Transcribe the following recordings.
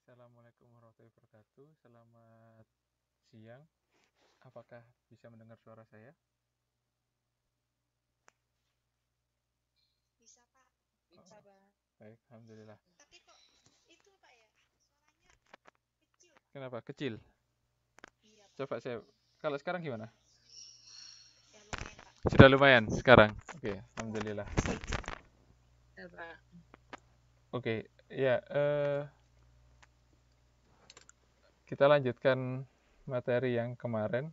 Assalamualaikum warahmatullahi wabarakatuh. Selamat siang. Apakah bisa mendengar suara saya? Bisa Pak. Bisa Pak. Baik, alhamdulillah. Tapi kok itu Pak ya, suaranya kecil Pak. Kenapa? Kecil? Iya Pak. Coba saya. Kalau sekarang gimana? Ya lumayan Pak. Sudah lumayan sekarang. Oke, alhamdulillah. Ya Pak. Oke, ya. Kita lanjutkan materi yang kemarin.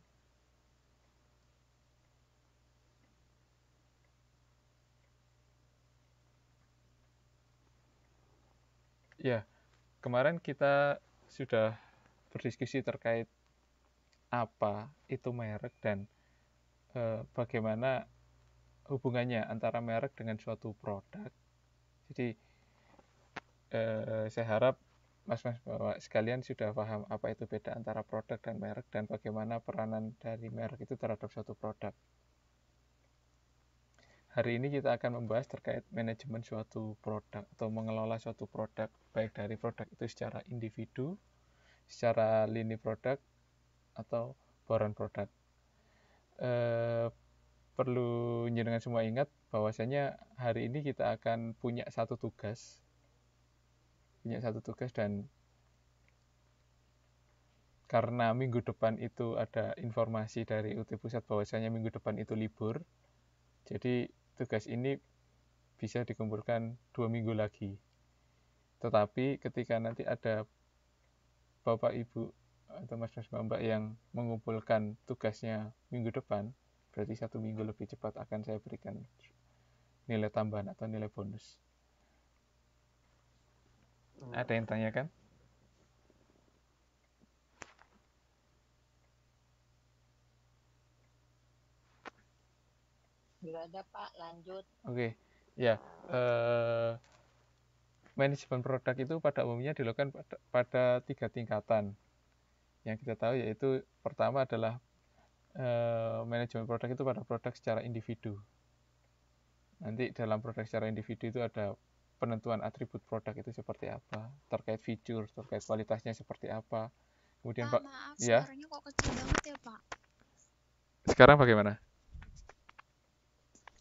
Ya, kemarin kita sudah berdiskusi terkait apa itu merek dan bagaimana hubungannya antara merek dengan suatu produk. Jadi saya harap mas-mas bapak sekalian sudah paham apa itu beda antara produk dan merek dan bagaimana peranan dari merek itu terhadap suatu produk. Hari ini kita akan membahas terkait manajemen suatu produk atau mengelola suatu produk, baik dari produk itu secara individu, secara lini produk, atau bauran produk. Perlu jenengan semua ingat bahwasanya hari ini kita akan punya satu tugas dan karena minggu depan itu ada informasi dari UT Pusat bahwasanya minggu depan itu libur, jadi tugas ini bisa dikumpulkan 2 minggu lagi. Tetapi ketika nanti ada Bapak Ibu atau Mas-Mas Mbak yang mengumpulkan tugasnya minggu depan, berarti 1 minggu lebih cepat akan saya berikan nilai tambahan atau nilai bonus. Ada yang tanyakan? Tidak ada Pak, lanjut. Oke, ya. Manajemen produk itu pada umumnya dilakukan pada 3 tingkatan. Yang kita tahu yaitu pertama adalah manajemen produk itu pada produk secara individu. Nanti dalam produk secara individu itu ada penentuan atribut produk itu seperti apa, terkait fitur, terkait kualitasnya seperti apa. Kemudian Pak, maaf, ya. Suaranya kok kecil banget ya Pak? Sekarang bagaimana?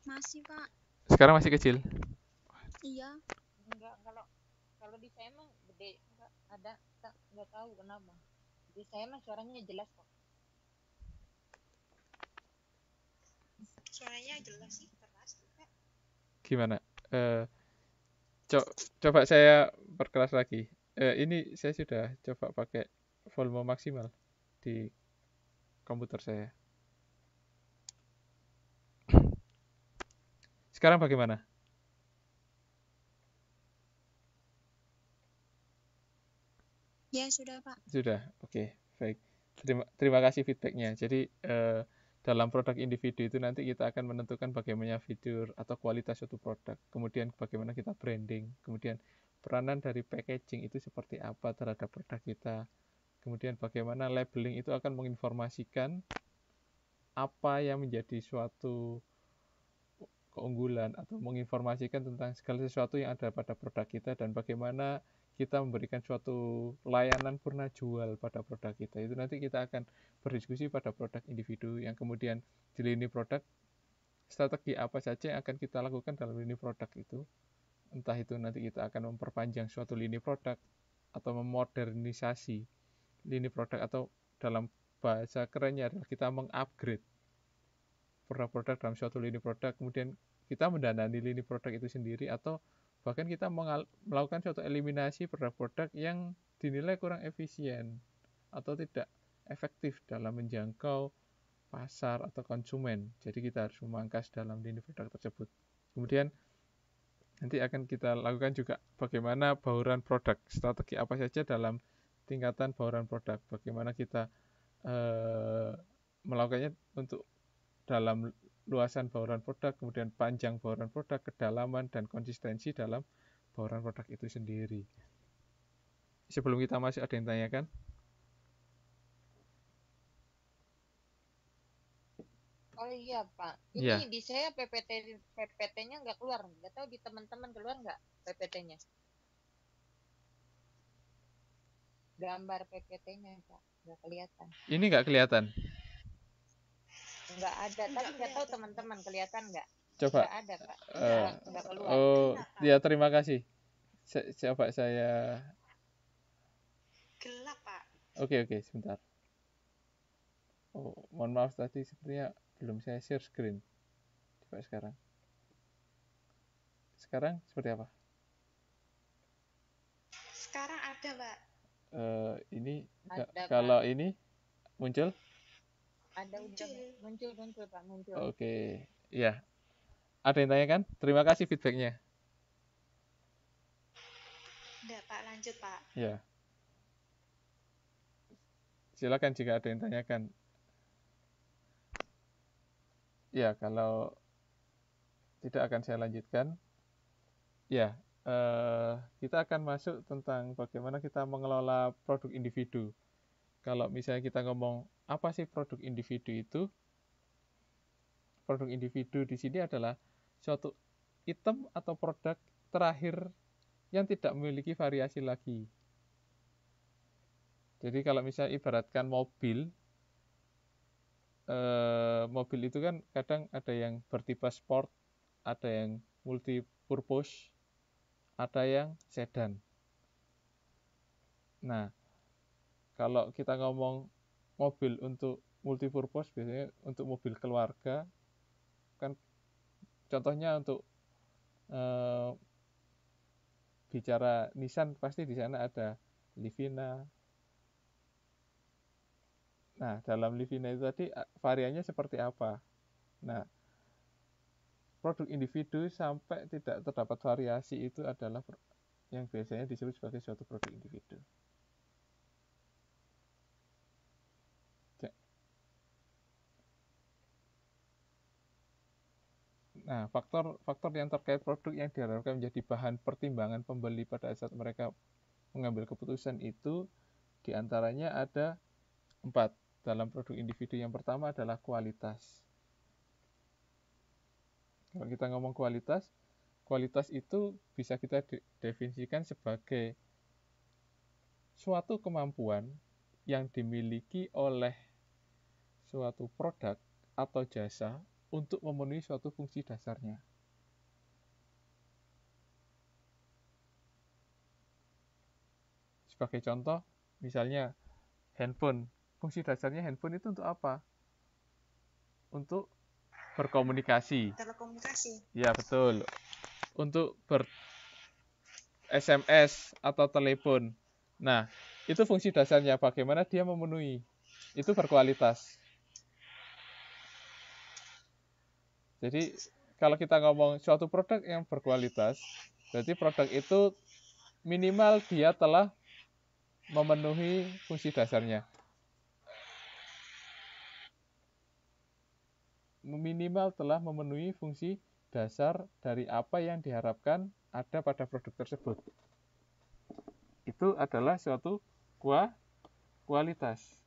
Masih Pak. Sekarang masih kecil? Iya. Enggak, kalau di saya emang gede, enggak tahu kenapa. Di saya emang suaranya jelas kok. Suaranya jelas sih, keras juga. Gimana? Coba saya perkeras lagi. Ini saya sudah coba pakai volume maksimal di komputer saya. Sekarang bagaimana? Ya sudah Pak. Sudah, oke, baik. Terima kasih feedbacknya. Jadi dalam produk individu itu nanti kita akan menentukan bagaimana fitur atau kualitas suatu produk. Kemudian bagaimana kita branding. Kemudian peranan dari packaging itu seperti apa terhadap produk kita. Kemudian bagaimana labeling itu akan menginformasikan apa yang menjadi suatu keunggulan atau menginformasikan tentang segala sesuatu yang ada pada produk kita dan bagaimana kita memberikan suatu layanan purna jual pada produk kita. Itu nanti kita akan berdiskusi pada produk individu yang kemudian di lini produk strategi apa saja yang akan kita lakukan dalam lini produk itu. Entah itu nanti kita akan memperpanjang suatu lini produk atau memodernisasi lini produk atau dalam bahasa kerennya adalah kita mengupgrade produk-produk dalam suatu lini produk, kemudian kita mendanani lini produk itu sendiri atau bahkan kita melakukan suatu eliminasi produk-produk yang dinilai kurang efisien atau tidak efektif dalam menjangkau pasar atau konsumen. Jadi kita harus memangkas dalam lini produk tersebut. Kemudian nanti akan kita lakukan juga bagaimana bauran produk, strategi apa saja dalam tingkatan bauran produk, bagaimana kita melakukannya untuk dalam luasan bauran produk, kemudian panjang bauran produk, kedalaman, dan konsistensi dalam bauran produk itu sendiri. Sebelum kita masuk, ada yang tanyakan? Oh iya Pak, Iya. ini di saya PPT-nya nggak keluar, nggak tahu di teman-teman keluar nggak PPT-nya? gambar PPT-nya, Pak. Nggak kelihatan. Ini nggak kelihatan. Nggak ada, tapi nggak tahu teman-teman kelihatan nggak? Coba. Nggak ada, Pak. eh, Nggak keluar. oh, ya terima kasih. Coba saya. Gelap, Pak. Oke, sebentar. Oh, mohon maaf tadi sepertinya belum saya share screen. Coba sekarang. Sekarang seperti apa? Sekarang ada, Pak. Ini Ada, kalau Pak. ini muncul? Ada udah muncul Pak, muncul. Oke, ya. Ada yang tanyakan? Terima kasih feedbacknya. Udah, Pak. Lanjut, Pak. Ya. Silakan jika ada yang tanyakan. Ya, kalau tidak akan saya lanjutkan. Ya, kita akan masuk tentang bagaimana kita mengelola produk individu. Kalau misalnya kita ngomong apa sih produk individu itu? Produk individu di sini adalah suatu item atau produk terakhir yang tidak memiliki variasi lagi. Jadi kalau misalnya ibaratkan mobil, mobil itu kan kadang ada yang bertipe sport, ada yang multi purpose, ada yang sedan. Nah, kalau kita ngomong mobil untuk multi purpose biasanya untuk mobil keluarga, kan contohnya untuk bicara Nissan pasti di sana ada Livina. Nah, dalam Livina itu tadi variannya seperti apa? Nah, produk individu sampai tidak terdapat variasi itu adalah yang biasanya disebut sebagai suatu produk individu. Nah, faktor yang terkait produk yang diharapkan menjadi bahan pertimbangan pembeli pada saat mereka mengambil keputusan itu diantaranya ada 4 dalam produk individu. Yang pertama adalah kualitas. Kalau kita ngomong kualitas itu bisa kita definisikan sebagai suatu kemampuan yang dimiliki oleh suatu produk atau jasa untuk memenuhi suatu fungsi dasarnya. Sebagai contoh, misalnya handphone. Fungsi dasarnya handphone itu untuk apa? Untuk berkomunikasi. Telekomunikasi. Ya, betul. Untuk SMS atau telepon. Nah, itu fungsi dasarnya. Bagaimana dia memenuhi. Itu berkualitas. Jadi, kalau kita ngomong suatu produk yang berkualitas, berarti produk itu minimal dia telah memenuhi fungsi dasarnya. Minimal telah memenuhi fungsi dasar dari apa yang diharapkan ada pada produk tersebut. Itu adalah suatu kualitas.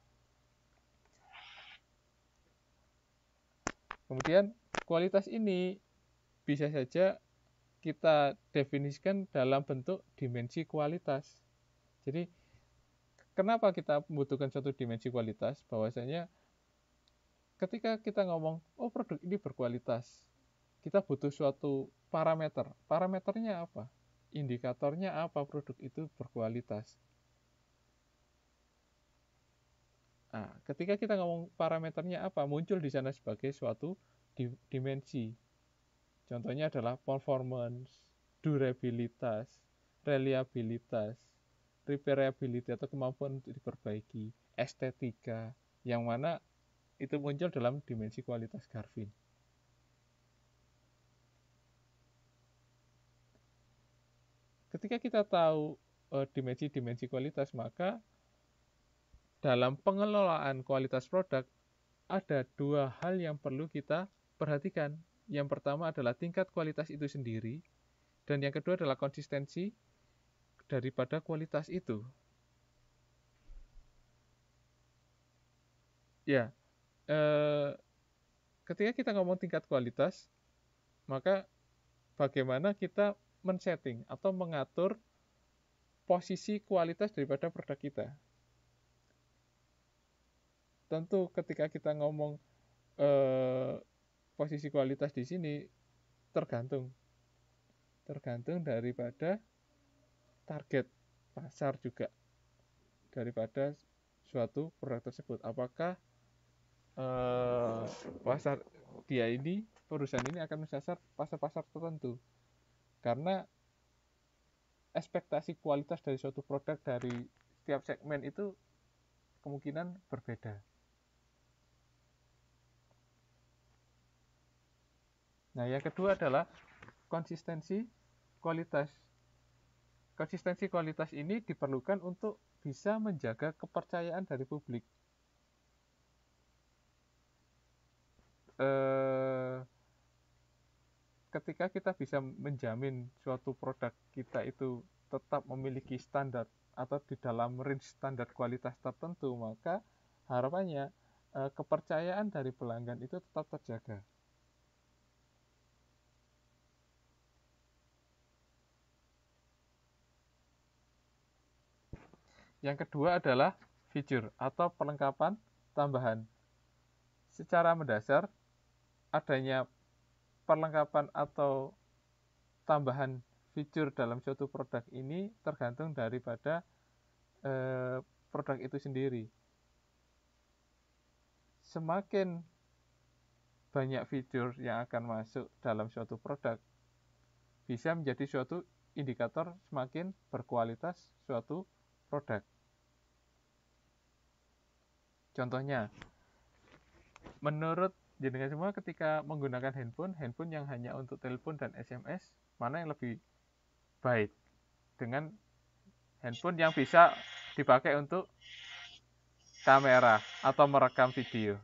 Kemudian kualitas ini bisa saja kita definisikan dalam bentuk dimensi kualitas. Jadi kenapa kita membutuhkan suatu dimensi kualitas? Bahwasanya ketika kita ngomong, oh produk ini berkualitas, kita butuh suatu parameter. Parameternya apa? Indikatornya apa produk itu berkualitas? Nah, ketika kita ngomong parameternya apa, muncul di sana sebagai suatu dimensi. Contohnya adalah performance, durabilitas, reliabilitas, repairability atau kemampuan untuk diperbaiki, estetika, yang mana itu muncul dalam dimensi kualitas Garvin. Ketika kita tahu dimensi-dimensi kualitas, maka dalam pengelolaan kualitas produk ada 2 hal yang perlu kita perhatikan. Yang pertama adalah tingkat kualitas itu sendiri, dan yang kedua adalah konsistensi daripada kualitas itu. Ya, ketika kita ngomong tingkat kualitas, maka bagaimana kita men-setting atau mengatur posisi kualitas daripada produk kita. tentu ketika kita ngomong posisi kualitas di sini tergantung daripada target pasar juga daripada suatu produk tersebut. Apakah pasar perusahaan ini akan menyasar pasar-pasar tertentu, karena ekspektasi kualitas dari suatu produk dari setiap segmen itu kemungkinan berbeda. Nah, yang kedua adalah konsistensi kualitas. Konsistensi kualitas ini diperlukan untuk bisa menjaga kepercayaan dari publik. Ketika kita bisa menjamin suatu produk kita itu tetap memiliki standar atau di dalam range standar kualitas tertentu, maka harapannya kepercayaan dari pelanggan itu tetap terjaga. Yang kedua adalah feature atau perlengkapan tambahan. Secara mendasar, adanya perlengkapan atau tambahan fitur dalam suatu produk ini tergantung daripada produk itu sendiri. Semakin banyak fitur yang akan masuk dalam suatu produk, bisa menjadi suatu indikator semakin berkualitas suatu produk. Contohnya, menurut jenengan semua ketika menggunakan handphone yang hanya untuk telepon dan SMS, mana yang lebih baik dengan handphone yang bisa dipakai untuk kamera atau merekam video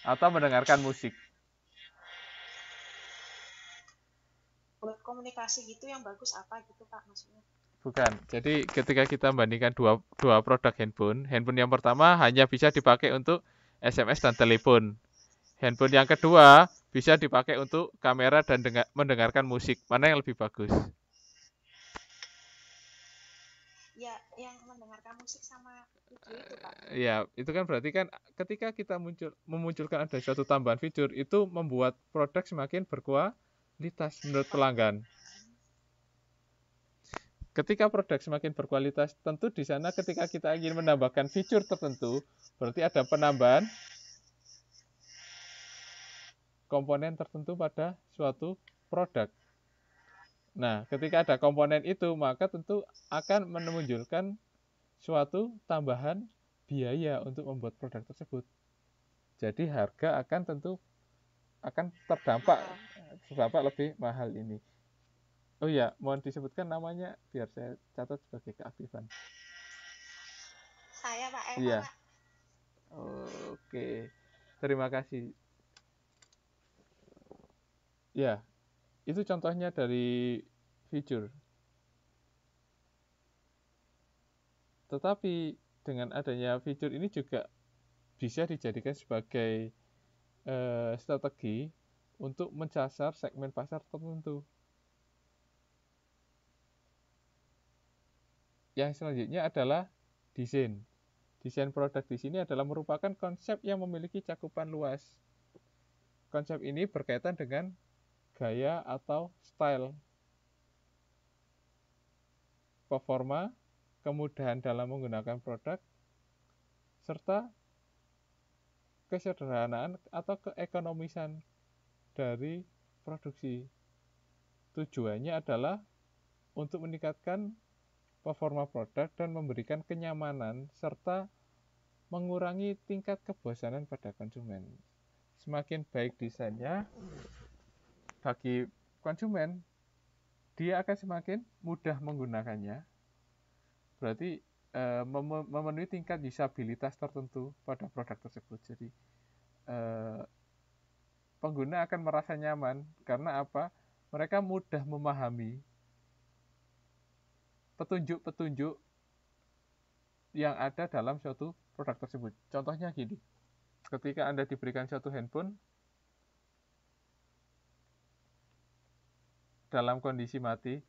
atau mendengarkan musik? Buat komunikasi gitu yang bagus apa gitu Pak maksudnya? Bukan. Jadi ketika kita membandingkan dua produk handphone yang pertama hanya bisa dipakai untuk SMS dan telepon. Handphone yang kedua bisa dipakai untuk kamera dan mendengarkan musik. Mana yang lebih bagus? Ya, yang mendengarkan musik sama video itu Pak. Ya, itu kan berarti kan ketika kita memunculkan ada suatu tambahan fitur, itu membuat produk semakin berkualitas menurut pelanggan. Ketika produk semakin berkualitas, tentu di sana ketika kita ingin menambahkan fitur tertentu, berarti ada penambahan komponen tertentu pada suatu produk. Nah, ketika ada komponen itu, maka tentu akan memunculkan suatu tambahan biaya untuk membuat produk tersebut. Jadi harga akan terdampak lebih mahal ini. Oh ya, mohon disebutkan namanya biar saya catat sebagai keaktifan. Saya Pak Eva Iya. Pak. Oke, terima kasih. Ya, itu contohnya dari fitur. Tetapi dengan adanya fitur ini juga bisa dijadikan sebagai strategi untuk mencasar segmen pasar tertentu. Yang selanjutnya adalah desain. Desain produk di sini adalah merupakan konsep yang memiliki cakupan luas. Konsep ini berkaitan dengan gaya atau style, performa, kemudahan dalam menggunakan produk, serta kesederhanaan atau keekonomisan dari produksi. Tujuannya adalah untuk meningkatkan performa produk dan memberikan kenyamanan serta mengurangi tingkat kebosanan pada konsumen. Semakin baik desainnya bagi konsumen, dia akan semakin mudah menggunakannya. Berarti memenuhi tingkat usabilitas tertentu pada produk tersebut. Jadi pengguna akan merasa nyaman karena apa? Mereka mudah memahami petunjuk-petunjuk yang ada dalam suatu produk tersebut. Contohnya gini, ketika Anda diberikan suatu handphone dalam kondisi mati,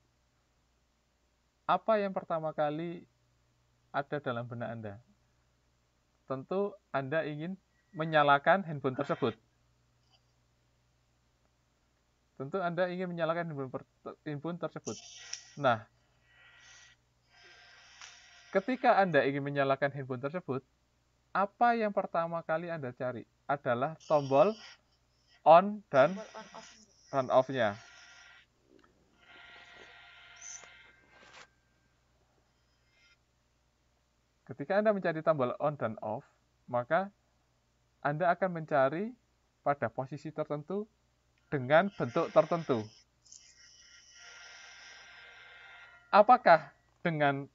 apa yang pertama kali ada dalam benak Anda? tentu Anda ingin menyalakan handphone tersebut. Tentu Anda ingin menyalakan handphone tersebut. Nah, ketika Anda ingin menyalakan handphone tersebut, apa yang pertama kali Anda cari adalah tombol on dan Tombol on off. turn off-nya. Ketika Anda mencari tombol on dan off, maka Anda akan mencari pada posisi tertentu dengan bentuk tertentu. Apakah dengan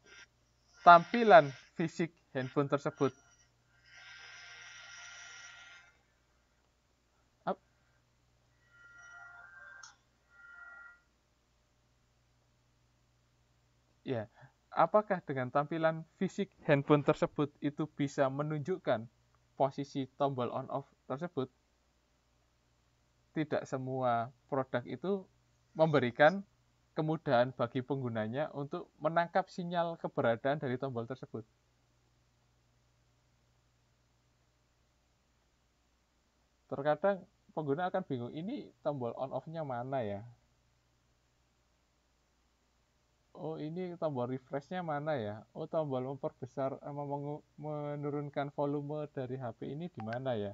tampilan fisik handphone tersebut ya, apakah dengan tampilan fisik handphone tersebut itu bisa menunjukkan posisi tombol on off tersebut? Tidak semua produk itu memberikan kemudahan bagi penggunanya untuk menangkap sinyal keberadaan dari tombol tersebut. Terkadang pengguna akan bingung, ini tombol on off-nya mana ya? Oh, ini tombol refresh-nya mana ya? Oh, tombol memperbesar sama menurunkan volume dari HP ini di mana ya?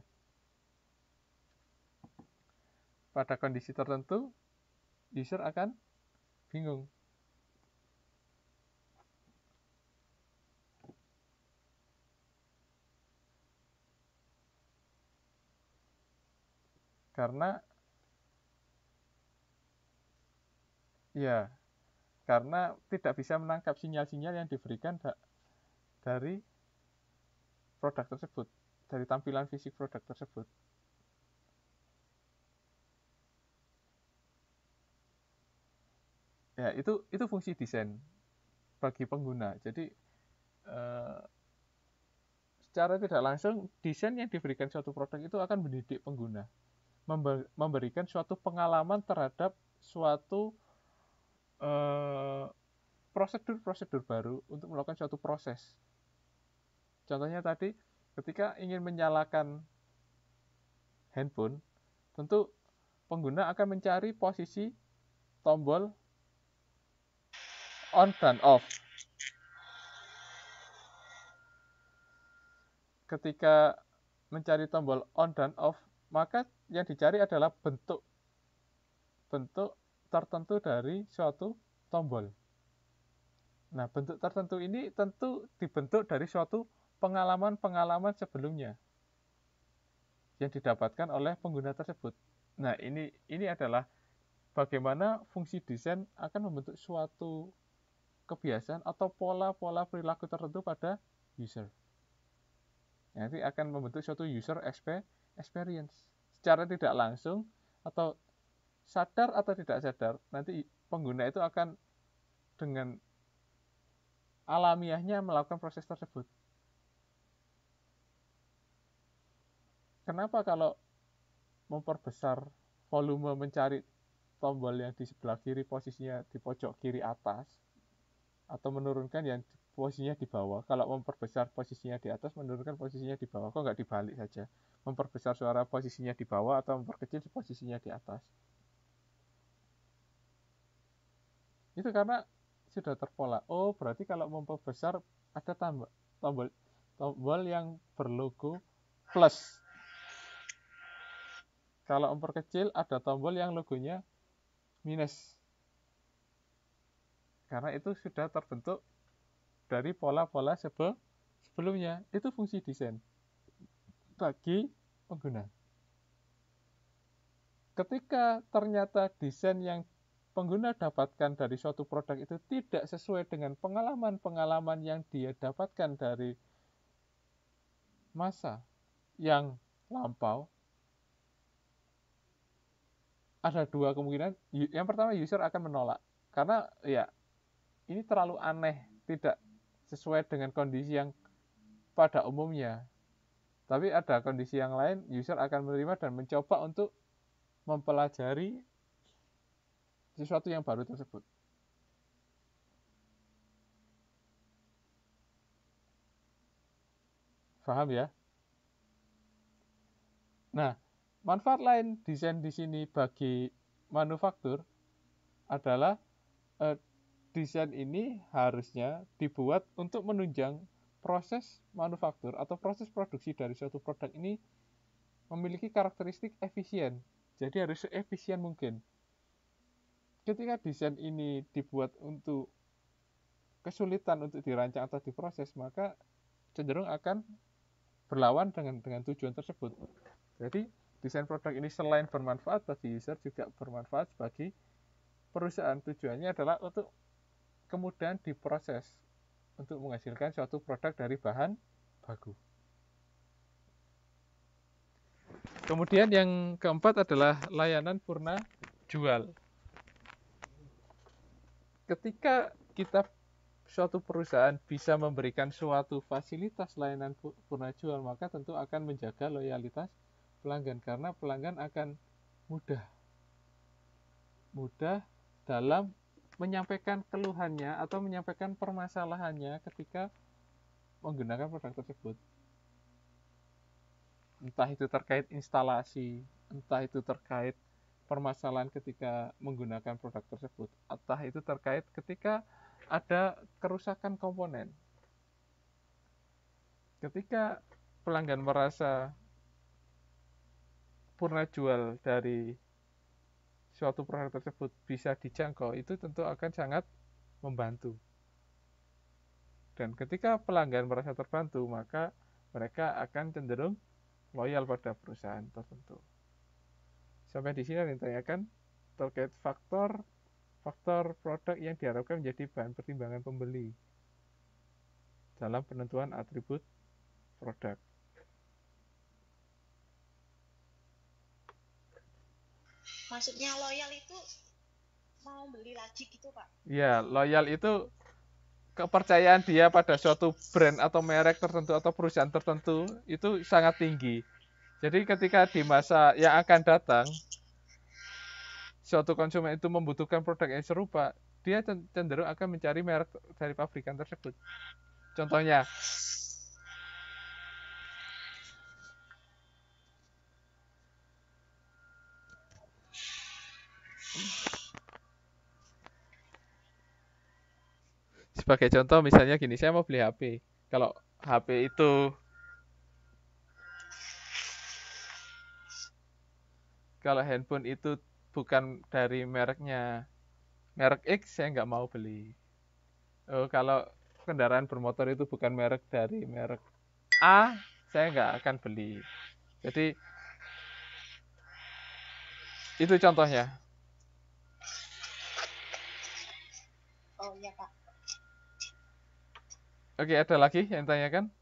Pada kondisi tertentu, user akan bingung. Karena tidak bisa menangkap sinyal-sinyal yang diberikan dari produk tersebut, dari tampilan fisik produk tersebut. Ya, itu fungsi desain bagi pengguna. Jadi secara tidak langsung desain yang diberikan suatu produk itu akan mendidik pengguna, memberikan suatu pengalaman terhadap suatu prosedur-prosedur baru untuk melakukan suatu proses. Contohnya tadi, ketika ingin menyalakan handphone, tentu pengguna akan mencari posisi tombol on dan off. Ketika mencari tombol on dan off, maka yang dicari adalah bentuk tertentu dari suatu tombol. Nah, bentuk tertentu ini tentu dibentuk dari suatu pengalaman-pengalaman sebelumnya yang didapatkan oleh pengguna tersebut. Nah, ini adalah bagaimana fungsi desain akan membentuk suatu kebiasaan atau pola-pola perilaku tertentu pada user. Nanti akan membentuk suatu user experience. Secara tidak langsung atau sadar atau tidak sadar, nanti pengguna itu akan dengan alamiahnya melakukan proses tersebut. Kenapa kalau memperbesar volume mencari tombol yang di sebelah kiri posisinya di pojok kiri atas, atau menurunkan yang posisinya di bawah? Kalau memperbesar posisinya di atas, menurunkan posisinya di bawah. Kok nggak dibalik saja? Memperbesar suara posisinya di bawah atau memperkecil posisinya di atas? Itu karena sudah terpola. Oh, berarti kalau memperbesar ada tombol yang berlogo plus. Kalau memperkecil ada tombol yang logonya minus. Karena itu sudah terbentuk dari pola-pola sebelumnya. Itu fungsi desain bagi pengguna. Ketika ternyata desain yang pengguna dapatkan dari suatu produk itu tidak sesuai dengan pengalaman-pengalaman yang dia dapatkan dari masa yang lampau, ada dua kemungkinan. Yang pertama, user akan menolak. Karena ya, ini terlalu aneh, tidak sesuai dengan kondisi yang pada umumnya. Tapi ada kondisi yang lain, user akan menerima dan mencoba untuk mempelajari sesuatu yang baru tersebut. Paham ya? Nah, manfaat lain desain di sini bagi manufaktur adalah desain ini harusnya dibuat untuk menunjang proses manufaktur atau proses produksi dari suatu produk ini memiliki karakteristik efisien. Jadi harus seefisien mungkin. Ketika desain ini dibuat untuk kesulitan untuk dirancang atau diproses, maka cenderung akan berlawan dengan tujuan tersebut. Jadi desain produk ini selain bermanfaat bagi user juga bermanfaat bagi perusahaan. Tujuannya adalah untuk kemudian diproses untuk menghasilkan suatu produk dari bahan baku. Kemudian yang keempat adalah layanan purna jual. Ketika kita suatu perusahaan bisa memberikan suatu fasilitas layanan purna jual, maka tentu akan menjaga loyalitas pelanggan karena pelanggan akan mudah dalam menyampaikan keluhannya atau menyampaikan permasalahannya ketika menggunakan produk tersebut. Entah itu terkait instalasi, entah itu terkait permasalahan ketika menggunakan produk tersebut, entah itu terkait ketika ada kerusakan komponen. Ketika pelanggan merasa purna jual dari suatu produk tersebut bisa dijangkau, itu tentu akan sangat membantu. Dan ketika pelanggan merasa terbantu, maka mereka akan cenderung loyal pada perusahaan tertentu. Sampai di sini yang ditanyakan terkait faktor produk yang diharapkan menjadi bahan pertimbangan pembeli dalam penentuan atribut produk. Maksudnya loyal itu mau beli lagi gitu, Pak? Ya, loyal itu kepercayaan dia pada suatu brand atau merek tertentu atau perusahaan tertentu itu sangat tinggi. Jadi ketika di masa yang akan datang suatu konsumen itu membutuhkan produk yang serupa, dia cenderung akan mencari merek dari pabrikan tersebut. Contohnya, sebagai contoh misalnya gini, saya mau beli HP. Kalau HP itu kalau handphone itu bukan dari merek X, saya nggak mau beli. Kalau kendaraan bermotor itu bukan merek dari merek A, saya nggak akan beli. Jadi itu contohnya. Oh iya, Pak. Oke, ada lagi yang tanyakan?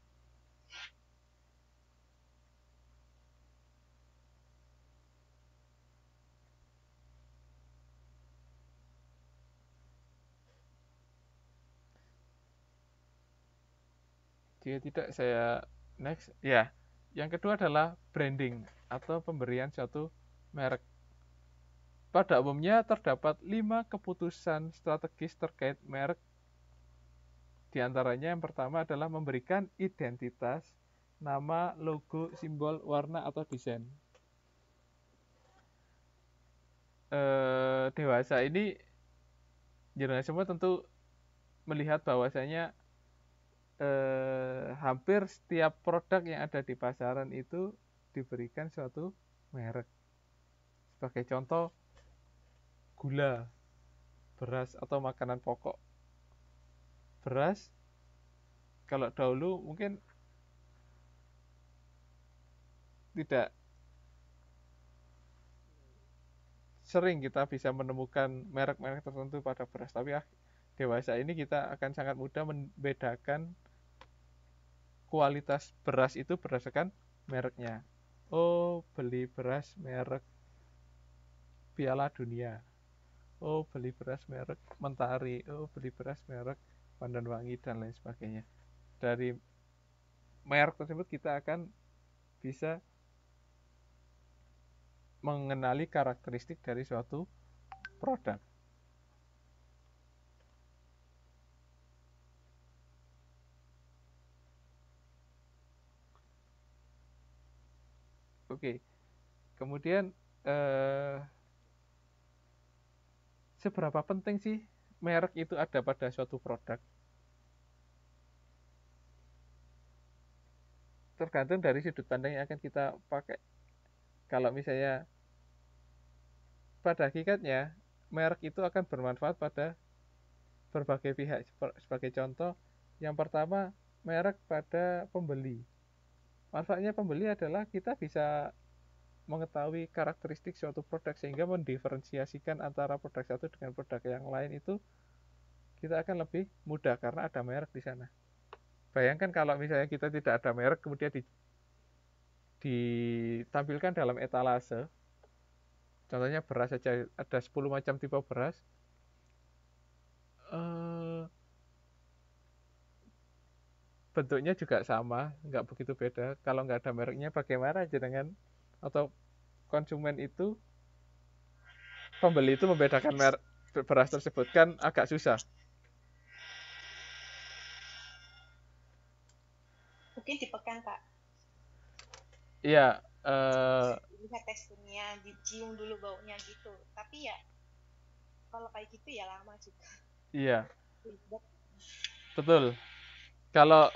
Jika tidak, saya next. Ya, yang kedua adalah branding atau pemberian suatu merek. Pada umumnya terdapat 5 keputusan strategis terkait merek. Di antaranya yang pertama adalah memberikan identitas, nama, logo, simbol, warna, atau desain. Dewasa ini jenengan semua tentu melihat bahwasanya hampir setiap produk yang ada di pasaran itu diberikan suatu merek. Sebagai contoh, gula, beras atau makanan pokok. Beras, kalau dahulu mungkin tidak sering kita bisa menemukan merek-merek tertentu pada beras, tapi dewasa ini kita akan sangat mudah membedakan kualitas beras itu berdasarkan mereknya. Oh, beli beras merek Piala Dunia. Oh, beli beras merek Mentari. Oh, beli beras merek Pandan Wangi dan lain sebagainya. Dari merek tersebut kita akan bisa mengenali karakteristik dari suatu produk. Oke. Kemudian seberapa penting sih merek itu ada pada suatu produk? Tergantung dari sudut pandang yang akan kita pakai. Kalau misalnya pada hakikatnya merek itu akan bermanfaat pada berbagai pihak. Sebagai contoh, yang pertama merek pada pembeli. Manfaatnya pembeli adalah kita bisa mengetahui karakteristik suatu produk sehingga mendiferensiasikan antara produk satu dengan produk yang lain itu kita akan lebih mudah karena ada merek di sana. Bayangkan kalau misalnya kita tidak ada merek kemudian ditampilkan dalam etalase. Contohnya beras saja ada 10 macam tipe beras. Bentuknya juga sama, nggak begitu beda. Kalau nggak ada mereknya, bagaimana jenengan atau konsumen itu, pembeli itu membedakan merek beras tersebut kan agak susah. Mungkin dipegang Kak, Iya, lihat teksturnya, dicium dulu baunya gitu. Tapi ya kalau kayak gitu ya lama juga. iya, Ribet. betul. Kalau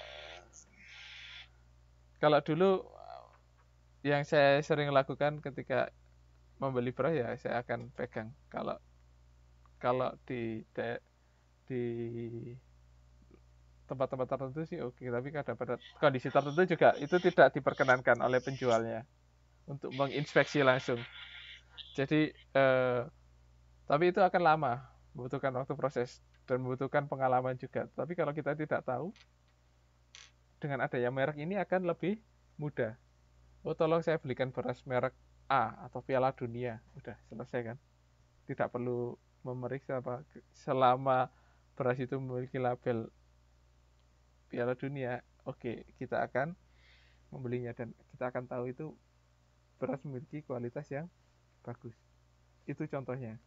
dulu yang saya sering lakukan ketika membeli beras ya saya akan pegang. Kalau di tempat-tempat tertentu sih oke, tapi pada kondisi tertentu juga itu tidak diperkenankan oleh penjualnya untuk menginspeksi langsung. Jadi tapi itu akan lama, membutuhkan waktu proses dan membutuhkan pengalaman juga. Tapi kalau kita tidak tahu, dengan adanya merek ini akan lebih mudah. Oh tolong saya belikan beras merek A atau Piala Dunia, udah selesai kan? Tidak perlu memeriksa apa selama beras itu memiliki label Piala Dunia, oke kita akan membelinya dan kita akan tahu itu beras memiliki kualitas yang bagus. Itu contohnya.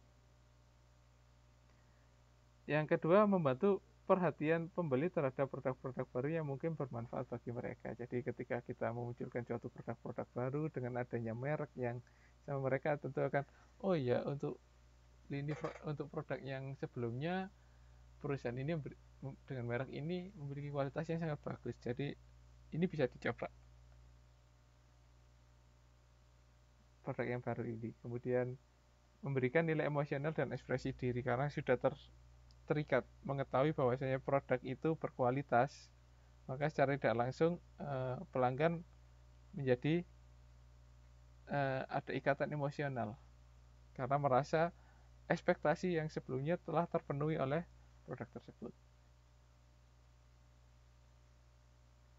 Yang kedua, membantu perhatian pembeli terhadap produk-produk baru yang mungkin bermanfaat bagi mereka. Jadi ketika kita memunculkan suatu produk-produk baru dengan adanya merek yang sama mereka tentu akan, oh iya untuk produk yang sebelumnya perusahaan ini dengan merek ini memiliki kualitas yang sangat bagus. Jadi ini bisa dicoba produk yang baru ini. Kemudian memberikan nilai emosional dan ekspresi diri karena sudah terikat mengetahui bahwasanya produk itu berkualitas, maka secara tidak langsung pelanggan menjadi ada ikatan emosional karena merasa ekspektasi yang sebelumnya telah terpenuhi oleh produk tersebut.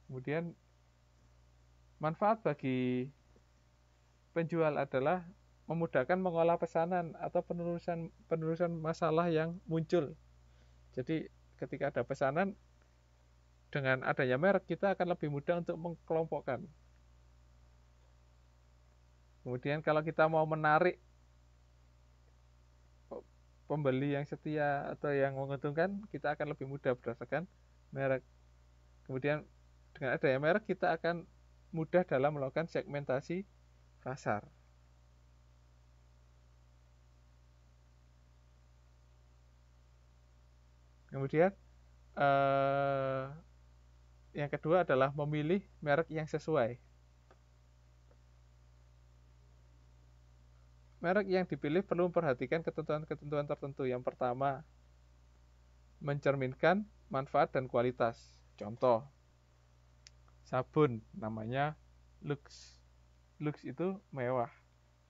Kemudian manfaat bagi penjual adalah memudahkan mengolah pesanan atau penelusuran masalah yang muncul. Jadi ketika ada pesanan dengan adanya merek kita akan lebih mudah untuk mengkelompokkan. Kemudian kalau kita mau menarik pembeli yang setia atau yang menguntungkan, kita akan lebih mudah berdasarkan merek. Kemudian dengan adanya merek kita akan mudah dalam melakukan segmentasi pasar. Kemudian yang kedua adalah memilih merek yang sesuai. Merek yang dipilih perlu memperhatikan ketentuan-ketentuan tertentu. Yang pertama, mencerminkan manfaat dan kualitas. Contoh, sabun namanya Lux. Lux itu mewah.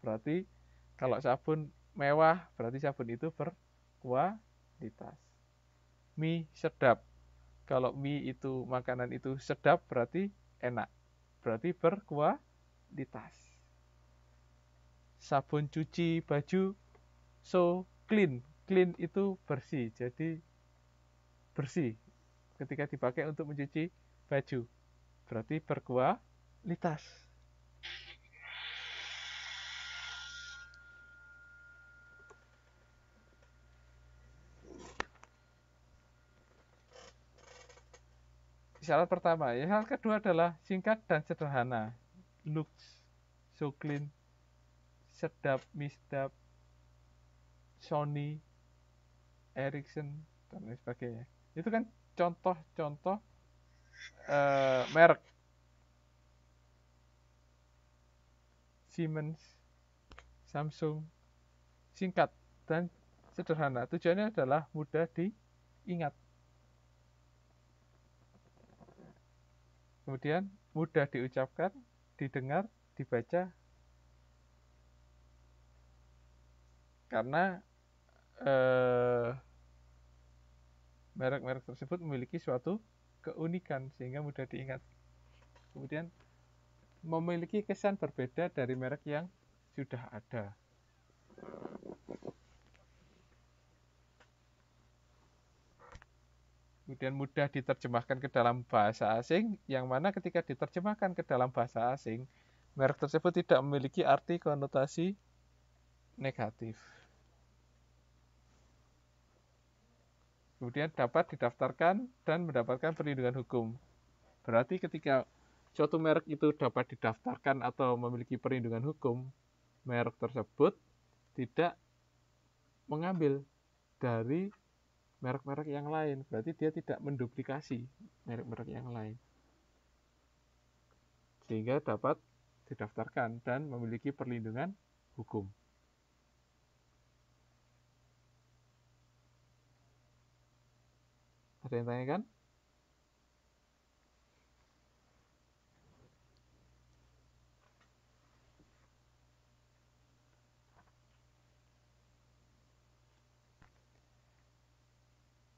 Berarti kalau sabun mewah, berarti sabun itu berkualitas. Mie sedap. Kalau mie itu makanan itu sedap berarti enak. Berarti berkualitas. Sabun cuci baju so clean. Clean itu bersih. Jadi bersih ketika dipakai untuk mencuci baju. Berarti berkualitas. Syarat pertama, syarat kedua adalah singkat dan sederhana. Lux, Soklin, Sedap, Misdap, Sony, Ericsson, dan lain sebagainya. Itu kan contoh-contoh merek. Siemens, Samsung, singkat dan sederhana. Tujuannya adalah mudah diingat. Kemudian mudah diucapkan, didengar, dibaca. Karena merek-merek tersebut memiliki suatu keunikan sehingga mudah diingat. Kemudian memiliki kesan berbeda dari merek yang sudah ada. Kemudian mudah diterjemahkan ke dalam bahasa asing, yang mana ketika diterjemahkan ke dalam bahasa asing, merek tersebut tidak memiliki arti konotasi negatif. Kemudian dapat didaftarkan dan mendapatkan perlindungan hukum. Berarti ketika suatu merek itu dapat didaftarkan atau memiliki perlindungan hukum, merek tersebut tidak mengambil dari merek-merek yang lain. Berarti dia tidak menduplikasi merek-merek yang lain. Sehingga dapat didaftarkan dan memiliki perlindungan hukum. Ada yang tanyakan?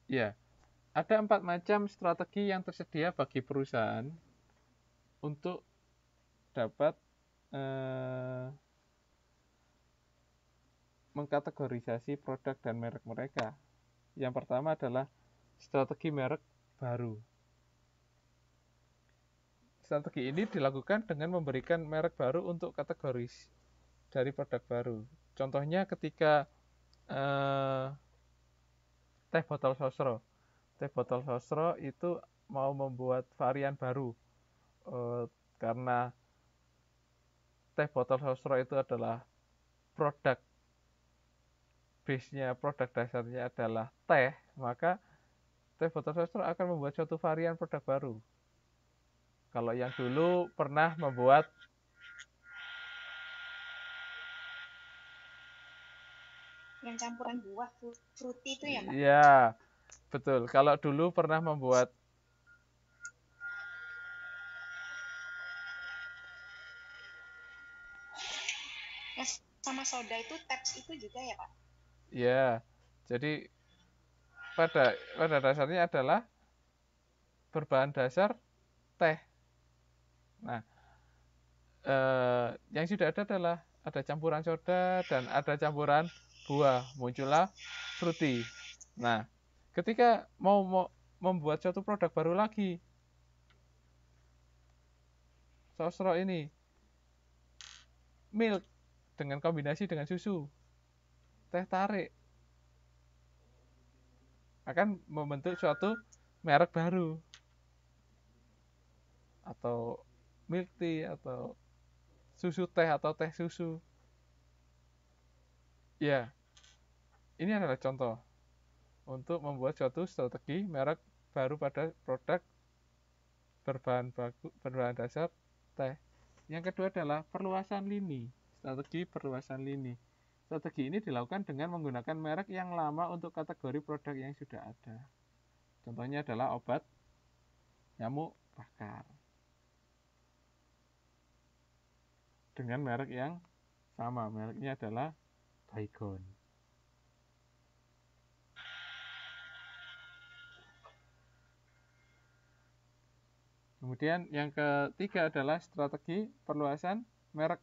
Ya, ada 4 macam strategi yang tersedia bagi perusahaan untuk dapat mengkategorisasi produk dan merek mereka. Yang pertama adalah strategi merek baru. Strategi ini dilakukan dengan memberikan merek baru untuk kategori dari produk baru. Contohnya ketika teh botol sosro. Teh botol sosro itu mau membuat varian baru. Karena teh botol sosro itu adalah produk base-nya, produk dasarnya adalah teh, maka teh botol sosro akan membuat suatu varian produk baru. Kalau yang dulu pernah membuat yang campuran buah fruity itu ya Pak? Ya, betul. Kalau dulu pernah membuat sama soda itu taps itu juga ya Pak? Ya, jadi pada dasarnya adalah berbahan dasar teh. Nah, yang sudah ada adalah ada campuran soda dan ada campuran buah, muncullah fruity. Nah, ketika mau membuat suatu produk baru lagi, sosro ini milk dengan kombinasi dengan susu, teh tarik, akan membentuk suatu merek baru atau milk tea atau susu teh atau teh susu. Ya, ini adalah contoh untuk membuat suatu strategi merek baru pada produk berbahan dasar teh. Yang kedua adalah perluasan lini, strategi perluasan lini. Strategi ini dilakukan dengan menggunakan merek yang lama untuk kategori produk yang sudah ada. Contohnya adalah obat nyamuk bakar dengan merek yang sama, mereknya adalah Baygon. Kemudian yang ketiga adalah strategi perluasan merek.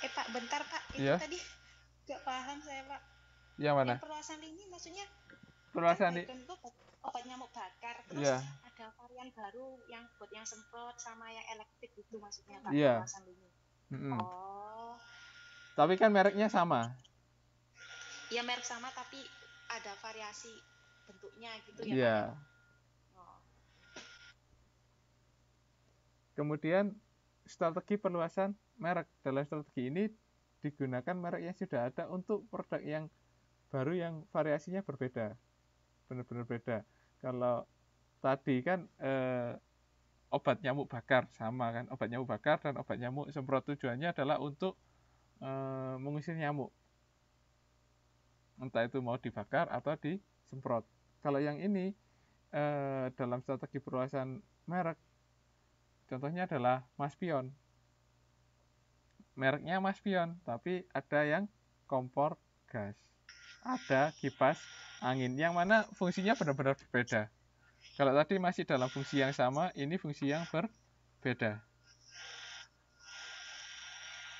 Pak, bentar Pak, itu Ya. tadi gak paham saya Pak. Yang mana? Yang perluasan lini maksudnya Perluasan kan Baygon itu obat nyamuk bakar, terus ya. ada varian baru yang buat yang semprot sama yang elektrik gitu maksudnya Pak, Ya. perluasan lini. Oh. Tapi kan mereknya sama. Ya merek sama tapi ada variasi bentuknya gitu ya Iya. Pak. Oh. Kemudian strategi perluasan merek. Dalam strategi ini digunakan merek yang sudah ada untuk produk yang baru yang variasinya berbeda, benar-benar beda. Kalau tadi kan obat nyamuk bakar sama kan, obat nyamuk bakar dan obat nyamuk semprot tujuannya adalah untuk mengusir nyamuk, entah itu mau dibakar atau disemprot. Kalau yang ini dalam strategi perluasan merek, contohnya adalah Maspion. Mereknya Maspion, tapi ada yang kompor gas, ada kipas angin, yang mana fungsinya benar-benar berbeda. Kalau tadi masih dalam fungsi yang sama, ini fungsi yang berbeda.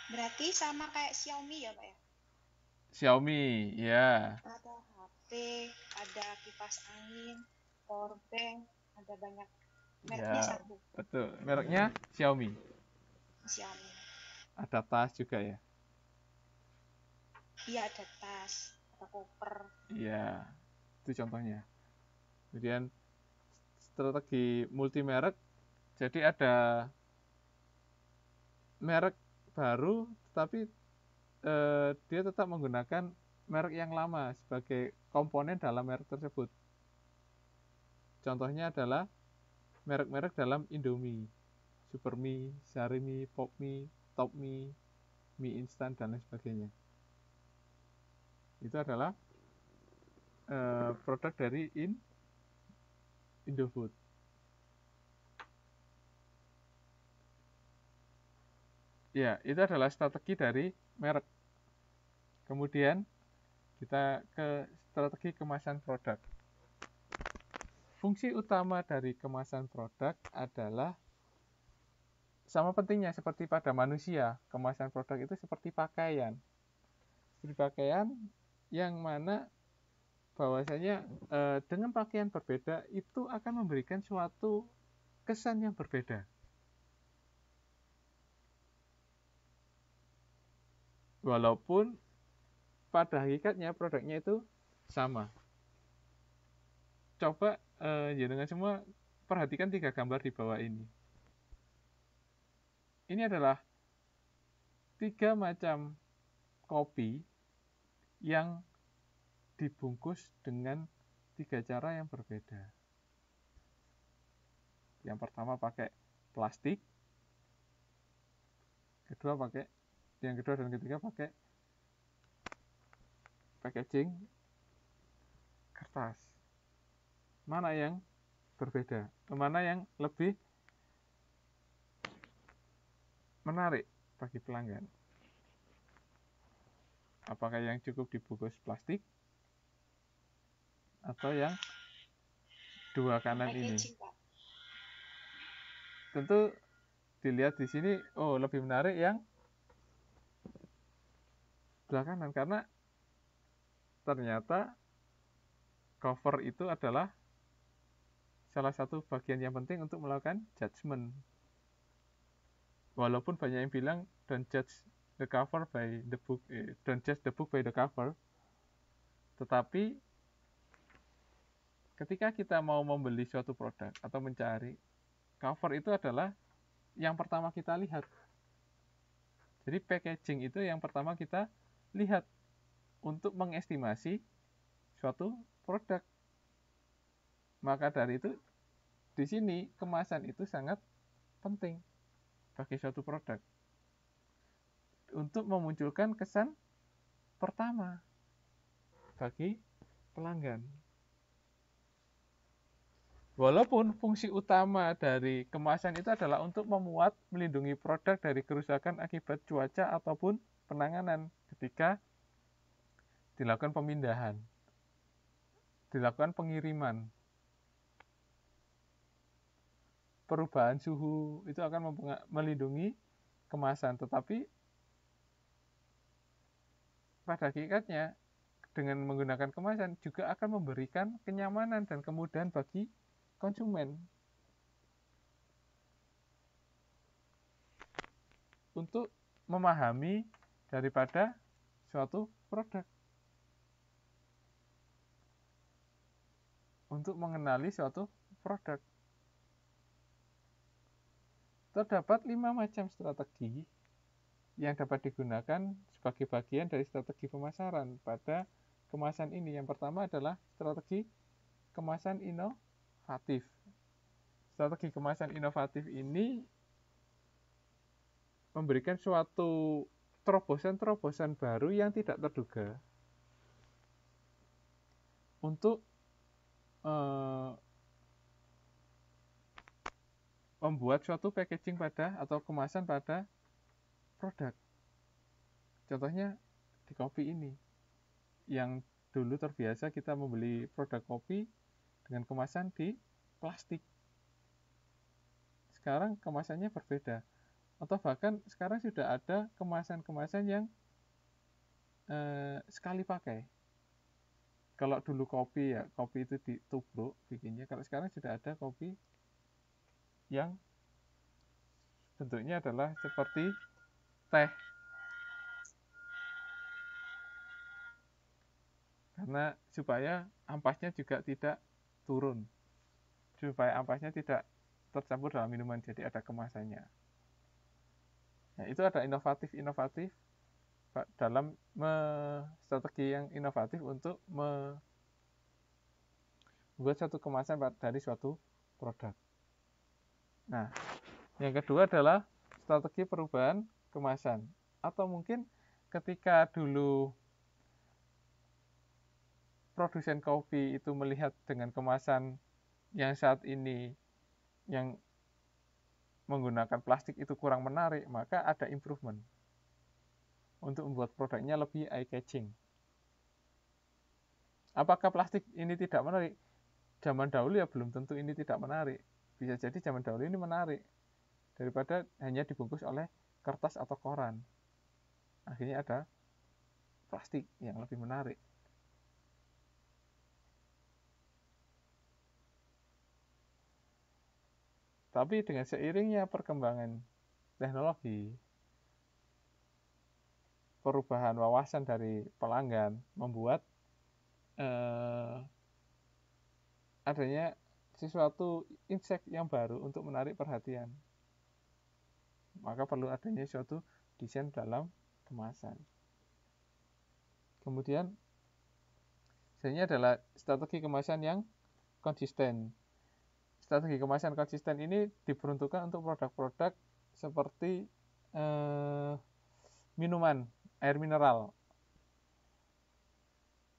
Berarti sama kayak Xiaomi ya, Pak ya? Xiaomi, ya. Ada HP, ada kipas angin, powerbank, ada banyak. Mereknya Ya, satu, betul. Mereknya Xiaomi. Xiaomi. Ada tas juga ya. Iya, ada tas, ada koper. Iya, itu contohnya. Kemudian strategi multi merek, jadi ada merek baru, tapi dia tetap menggunakan merek yang lama sebagai komponen dalam merek tersebut. Contohnya adalah merek-merek dalam Indomie, Supermie, Sarimi, Popmie, Topmie, mie instan, dan lain sebagainya. Itu adalah produk dari Indofood. Ya, itu adalah strategi dari merek. Kemudian kita ke strategi kemasan produk. Fungsi utama dari kemasan produk adalah sama pentingnya seperti pada manusia. Kemasan produk itu seperti pakaian. Seperti pakaian yang mana bahwasanya dengan pakaian berbeda itu akan memberikan suatu kesan yang berbeda. Walaupun pada hakikatnya produknya itu sama. Coba dengan semua perhatikan 3 gambar di bawah ini. Ini adalah 3 macam kopi yang dibungkus dengan 3 cara yang berbeda. Yang pertama pakai plastik, yang kedua dan ketiga pakai packaging kertas. Mana yang berbeda? Mana yang lebih menarik bagi pelanggan? Apakah yang cukup dibungkus plastik atau yang 2 kanan ini? Tentu dilihat di sini, lebih menarik yang belakangan karena ternyata cover itu adalah salah satu bagian yang penting untuk melakukan judgement. Walaupun banyak yang bilang don't judge the cover by the book, don't judge the book by the cover, tetapi ketika kita mau membeli suatu produk atau mencari, cover itu adalah yang pertama kita lihat. Jadi packaging itu yang pertama kita lihat untuk mengestimasi suatu produk. Maka dari itu di sini kemasan itu sangat penting bagi suatu produk untuk memunculkan kesan pertama bagi pelanggan. Walaupun fungsi utama dari kemasan itu adalah untuk memuat, melindungi produk dari kerusakan akibat cuaca ataupun penanganan ketika dilakukan pemindahan, dilakukan pengiriman. Perubahan suhu itu akan melindungi kemasan, tetapi pada hakikatnya dengan menggunakan kemasan juga akan memberikan kenyamanan dan kemudahan bagi konsumen untuk memahami daripada suatu produk, untuk mengenali suatu produk. terdapat 5 macam strategi yang dapat digunakan sebagai bagian dari strategi pemasaran pada kemasan ini. Yang pertama adalah strategi kemasan inovatif. Strategi kemasan inovatif ini memberikan suatu terobosan-terobosan baru yang tidak terduga untuk membuat suatu packaging pada atau kemasan pada produk. Contohnya di kopi ini, yang dulu terbiasa kita membeli produk kopi dengan kemasan di plastik. Sekarang kemasannya berbeda. Atau bahkan sekarang sudah ada kemasan-kemasan yang sekali pakai. Kalau dulu kopi ya, kopi itu ditubruk bikinnya. Kalau sekarang sudah ada kopi yang bentuknya adalah seperti teh. Karena supaya ampasnya juga tidak turun. Supaya ampasnya tidak tercampur dalam minuman, jadi ada kemasannya. Nah, itu ada inovatif dalam strategi yang inovatif untuk membuat satu kemasan dari suatu produk. Nah, yang kedua adalah strategi perubahan kemasan. Atau mungkin ketika dulu produsen kopi itu melihat dengan kemasan yang saat ini yang menggunakan plastik itu kurang menarik, maka ada improvement untuk membuat produknya lebih eye-catching. Apakah plastik ini tidak menarik? Zaman dahulu ya belum tentu ini tidak menarik. Bisa jadi zaman dahulu ini menarik daripada hanya dibungkus oleh kertas atau koran. Akhirnya ada plastik yang lebih menarik. Tapi dengan seiringnya perkembangan teknologi, perubahan wawasan dari pelanggan membuat adanya sesuatu insight yang baru untuk menarik perhatian. Maka perlu adanya suatu desain dalam kemasan. Kemudian, selanjutnya adalah strategi kemasan yang konsisten. Strategi kemasan konsisten ini diperuntukkan untuk produk-produk seperti minuman, air mineral.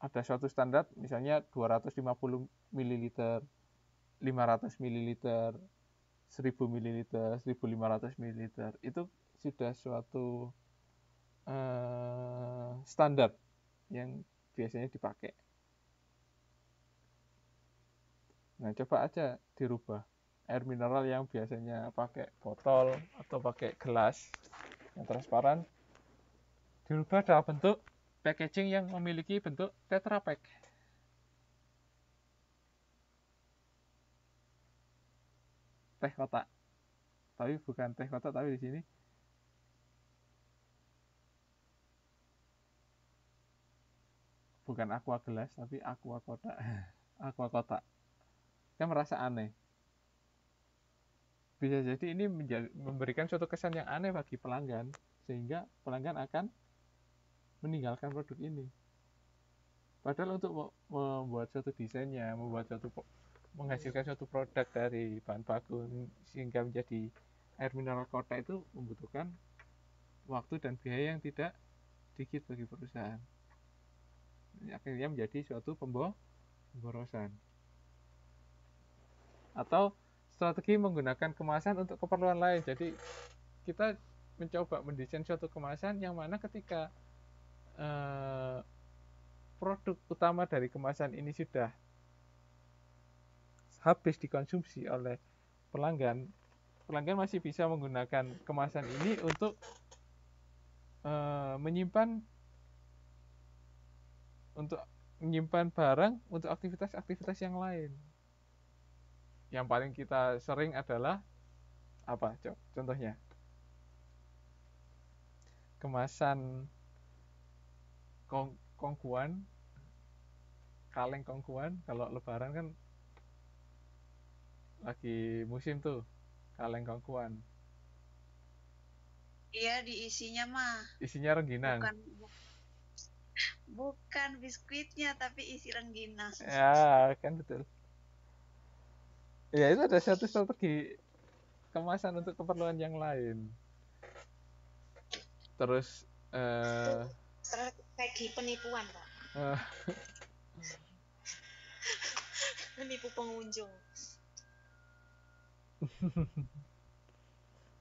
Ada suatu standar, misalnya 250 ml, 500 ml, 1000 ml, 1500 ml. Itu sudah suatu standar yang biasanya dipakai. Nah, coba aja dirubah. Air mineral yang biasanya pakai botol atau pakai gelas yang transparan, dirubah dalam bentuk packaging yang memiliki bentuk Tetra Pak. Teh kotak. Tapi bukan teh kotak, tapi di sini bukan aqua gelas, tapi aqua kotak. Aqua kotak. Kan merasa aneh. Bisa jadi ini memberikan suatu kesan yang aneh bagi pelanggan, sehingga pelanggan akan meninggalkan produk ini. Padahal untuk membuat suatu desainnya, menghasilkan suatu produk dari bahan baku sehingga menjadi air mineral kotak itu membutuhkan waktu dan biaya yang tidak sedikit bagi perusahaan. Ini akhirnya menjadi suatu pemborosan. Atau strategi menggunakan kemasan untuk keperluan lain. Jadi kita mencoba mendesain suatu kemasan yang mana ketika produk utama dari kemasan ini sudah habis dikonsumsi oleh pelanggan masih bisa menggunakan kemasan ini untuk menyimpan barang untuk aktivitas-aktivitas yang lain. Yang paling kita sering adalah apa? Contohnya kemasan kongkuan, kaleng kongkuan. Kalau lebaran kan lagi musim tuh kaleng kongkuan. Iya, diisinya mah Isinya rengginang. bukan biskuitnya, tapi isi rengginang. Ya, kan betul. Ya, itu ada satu strategi kemasan untuk keperluan yang lain. Terus Strategi penipuan, Pak. eh, Menipu pengunjung.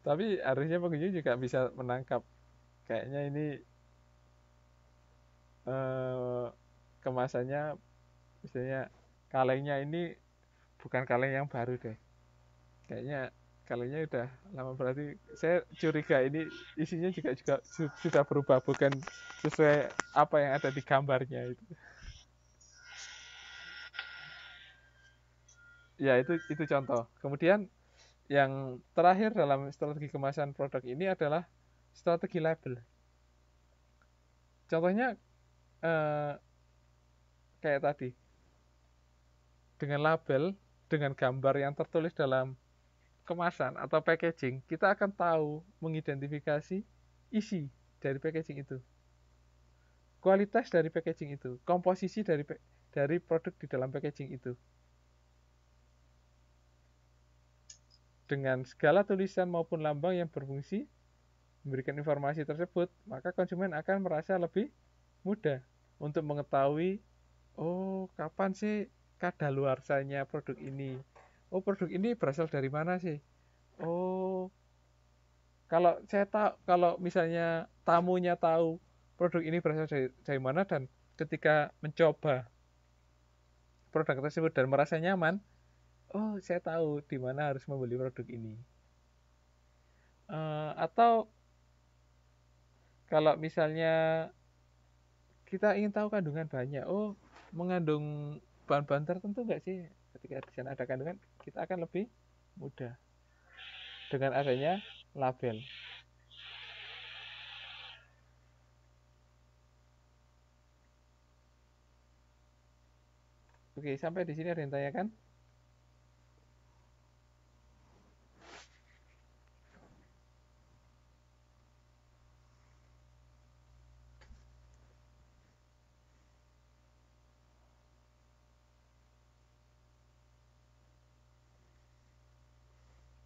tapi harusnya pengunjung juga bisa menangkap kayaknya ini kemasannya, misalnya kalengnya ini bukan kaleng yang baru deh, kayaknya kalengnya udah lama, berarti saya curiga ini isinya juga sudah berubah, bukan sesuai apa yang ada di gambarnya itu. Ya, itu contoh. Kemudian yang terakhir dalam strategi kemasan produk ini adalah strategi label. Contohnya kayak tadi, dengan label, dengan gambar yang tertulis dalam kemasan atau packaging, kita akan tahu mengidentifikasi isi dari packaging itu, kualitas dari packaging itu, komposisi dari produk di dalam packaging itu. Dengan segala tulisan maupun lambang yang berfungsi memberikan informasi tersebut, maka konsumen akan merasa lebih mudah untuk mengetahui, oh, kapan sih kadaluarsanya produk ini. Oh, produk ini berasal dari mana sih? Oh, kalau misalnya tamunya tahu produk ini berasal dari mana, dan ketika mencoba produk tersebut dan merasa nyaman, oh, saya tahu di mana harus membeli produk ini. Atau kalau misalnya kita ingin tahu kandungan bahannya, oh, mengandung bahan-bahan tertentu nggak sih? Ketika di sana ada kandungan, kita akan lebih mudah dengan adanya label. Oke, sampai di sini ada yang tanyakan?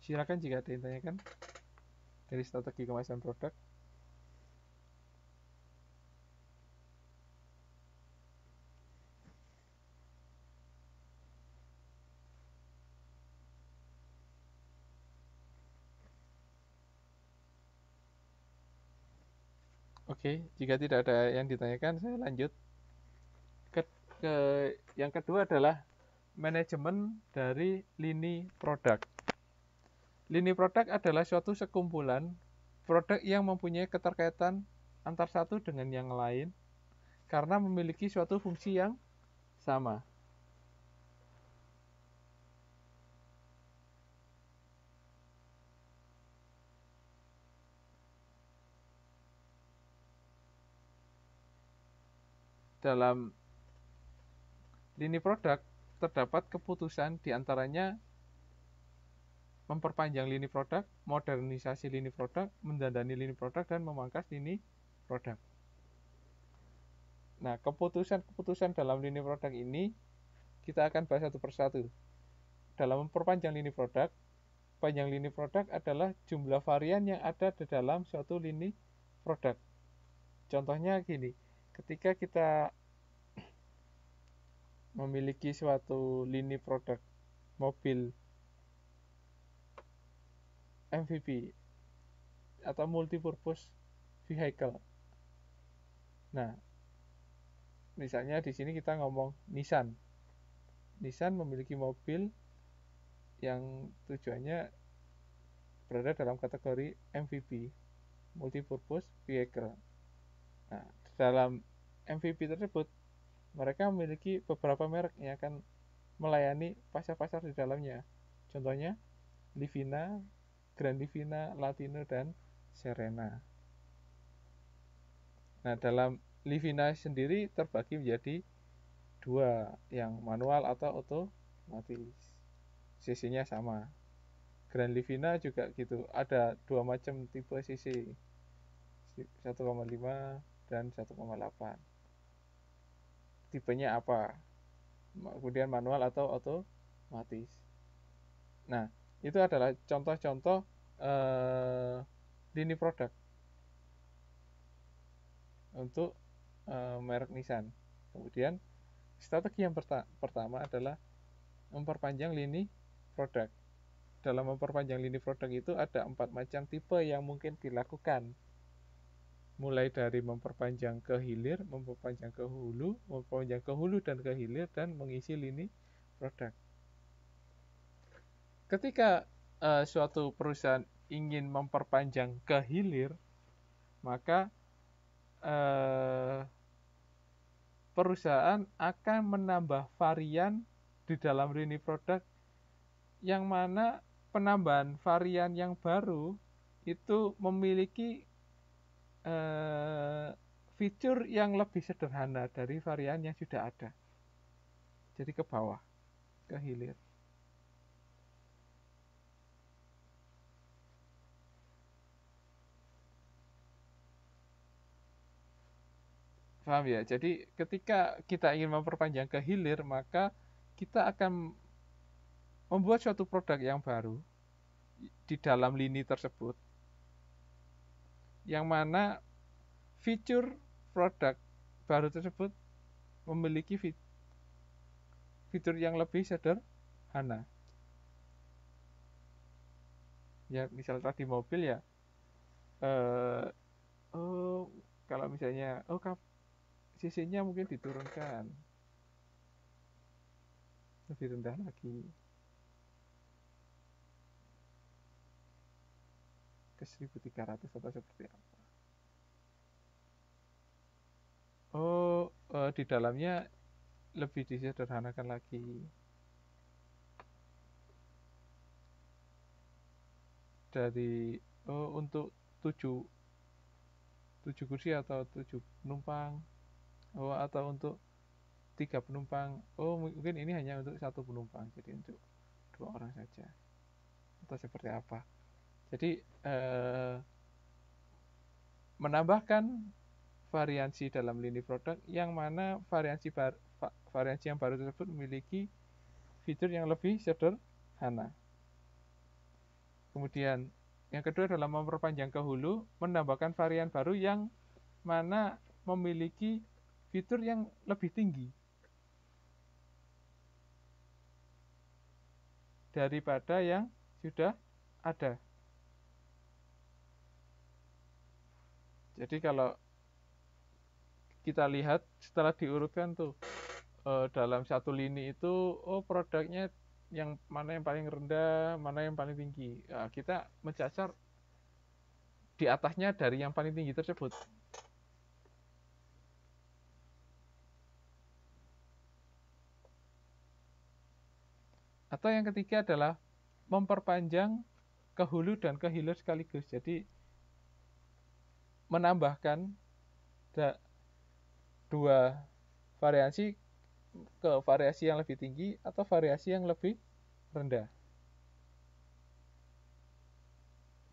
Silakan jika ada yang tanyakan dari strategi kemasan produk. Oke, jika tidak ada yang ditanyakan, saya lanjut ke yang kedua adalah manajemen dari lini produk. Lini produk adalah suatu sekumpulan produk yang mempunyai keterkaitan antar satu dengan yang lain karena memiliki suatu fungsi yang sama. Dalam lini produk terdapat keputusan diantaranya memperpanjang lini produk, modernisasi lini produk, mendandani lini produk, dan memangkas lini produk. Nah, keputusan-keputusan dalam lini produk ini kita akan bahas satu persatu. Dalam memperpanjang lini produk, panjang lini produk adalah jumlah varian yang ada di dalam suatu lini produk. Contohnya gini, ketika kita memiliki suatu lini produk mobil MVP atau multipurpose vehicle. Nah, misalnya di sini kita ngomong Nissan. Nissan memiliki mobil yang tujuannya berada dalam kategori MVP, multipurpose vehicle. Nah, dalam MVP tersebut mereka memiliki beberapa merek yang akan melayani pasar-pasar di dalamnya. Contohnya Livina, Grand Livina, Latino, dan Serena. Nah, dalam Livina sendiri terbagi menjadi dua, yang manual atau otomatis. CC-nya sama. Grand Livina juga gitu, ada dua macam tipe CC. 1,5 dan 1,8. Tipenya apa? Kemudian manual atau otomatis. Nah, itu adalah contoh-contoh lini produk untuk merek Nissan. Kemudian strategi yang pertama adalah memperpanjang lini produk. Dalam memperpanjang lini produk itu ada 4 macam tipe yang mungkin dilakukan. Mulai dari memperpanjang ke hilir, memperpanjang ke hulu, memperpanjang ke hulu dan ke hilir, dan mengisi lini produk. Ketika suatu perusahaan ingin memperpanjang ke hilir, maka perusahaan akan menambah varian di dalam lini produk, yang mana penambahan varian yang baru itu memiliki fitur yang lebih sederhana dari varian yang sudah ada. Jadi ke bawah, ke hilir. Paham ya? Jadi ketika kita ingin memperpanjang ke hilir, maka kita akan membuat suatu produk yang baru di dalam lini tersebut, yang mana fitur produk baru tersebut memiliki fitur yang lebih sederhana. Ya, misal tadi mobil ya, kalau misalnya cc-nya mungkin diturunkan lebih rendah lagi ke 1.300 atau seperti apa. Di dalamnya lebih disederhanakan lagi. Dari untuk 7 kursi atau 7 penumpang, atau untuk 3 penumpang, mungkin ini hanya untuk 1 penumpang, jadi untuk 2 orang saja, atau seperti apa. Jadi menambahkan variansi dalam lini produk, yang mana variansi yang baru tersebut memiliki fitur yang lebih sederhana. Kemudian yang kedua adalah memperpanjang ke hulu, menambahkan varian baru yang mana memiliki fitur yang lebih tinggi daripada yang sudah ada. Jadi kalau kita lihat setelah diurutkan tuh dalam satu lini itu, produknya yang mana yang paling rendah, mana yang paling tinggi. Nah, kita mencasar di atasnya dari yang paling tinggi tersebut. Atau yang ketiga adalah memperpanjang ke hulu dan ke hilir sekaligus. Jadi menambahkan 2 variasi ke variasi yang lebih tinggi atau variasi yang lebih rendah.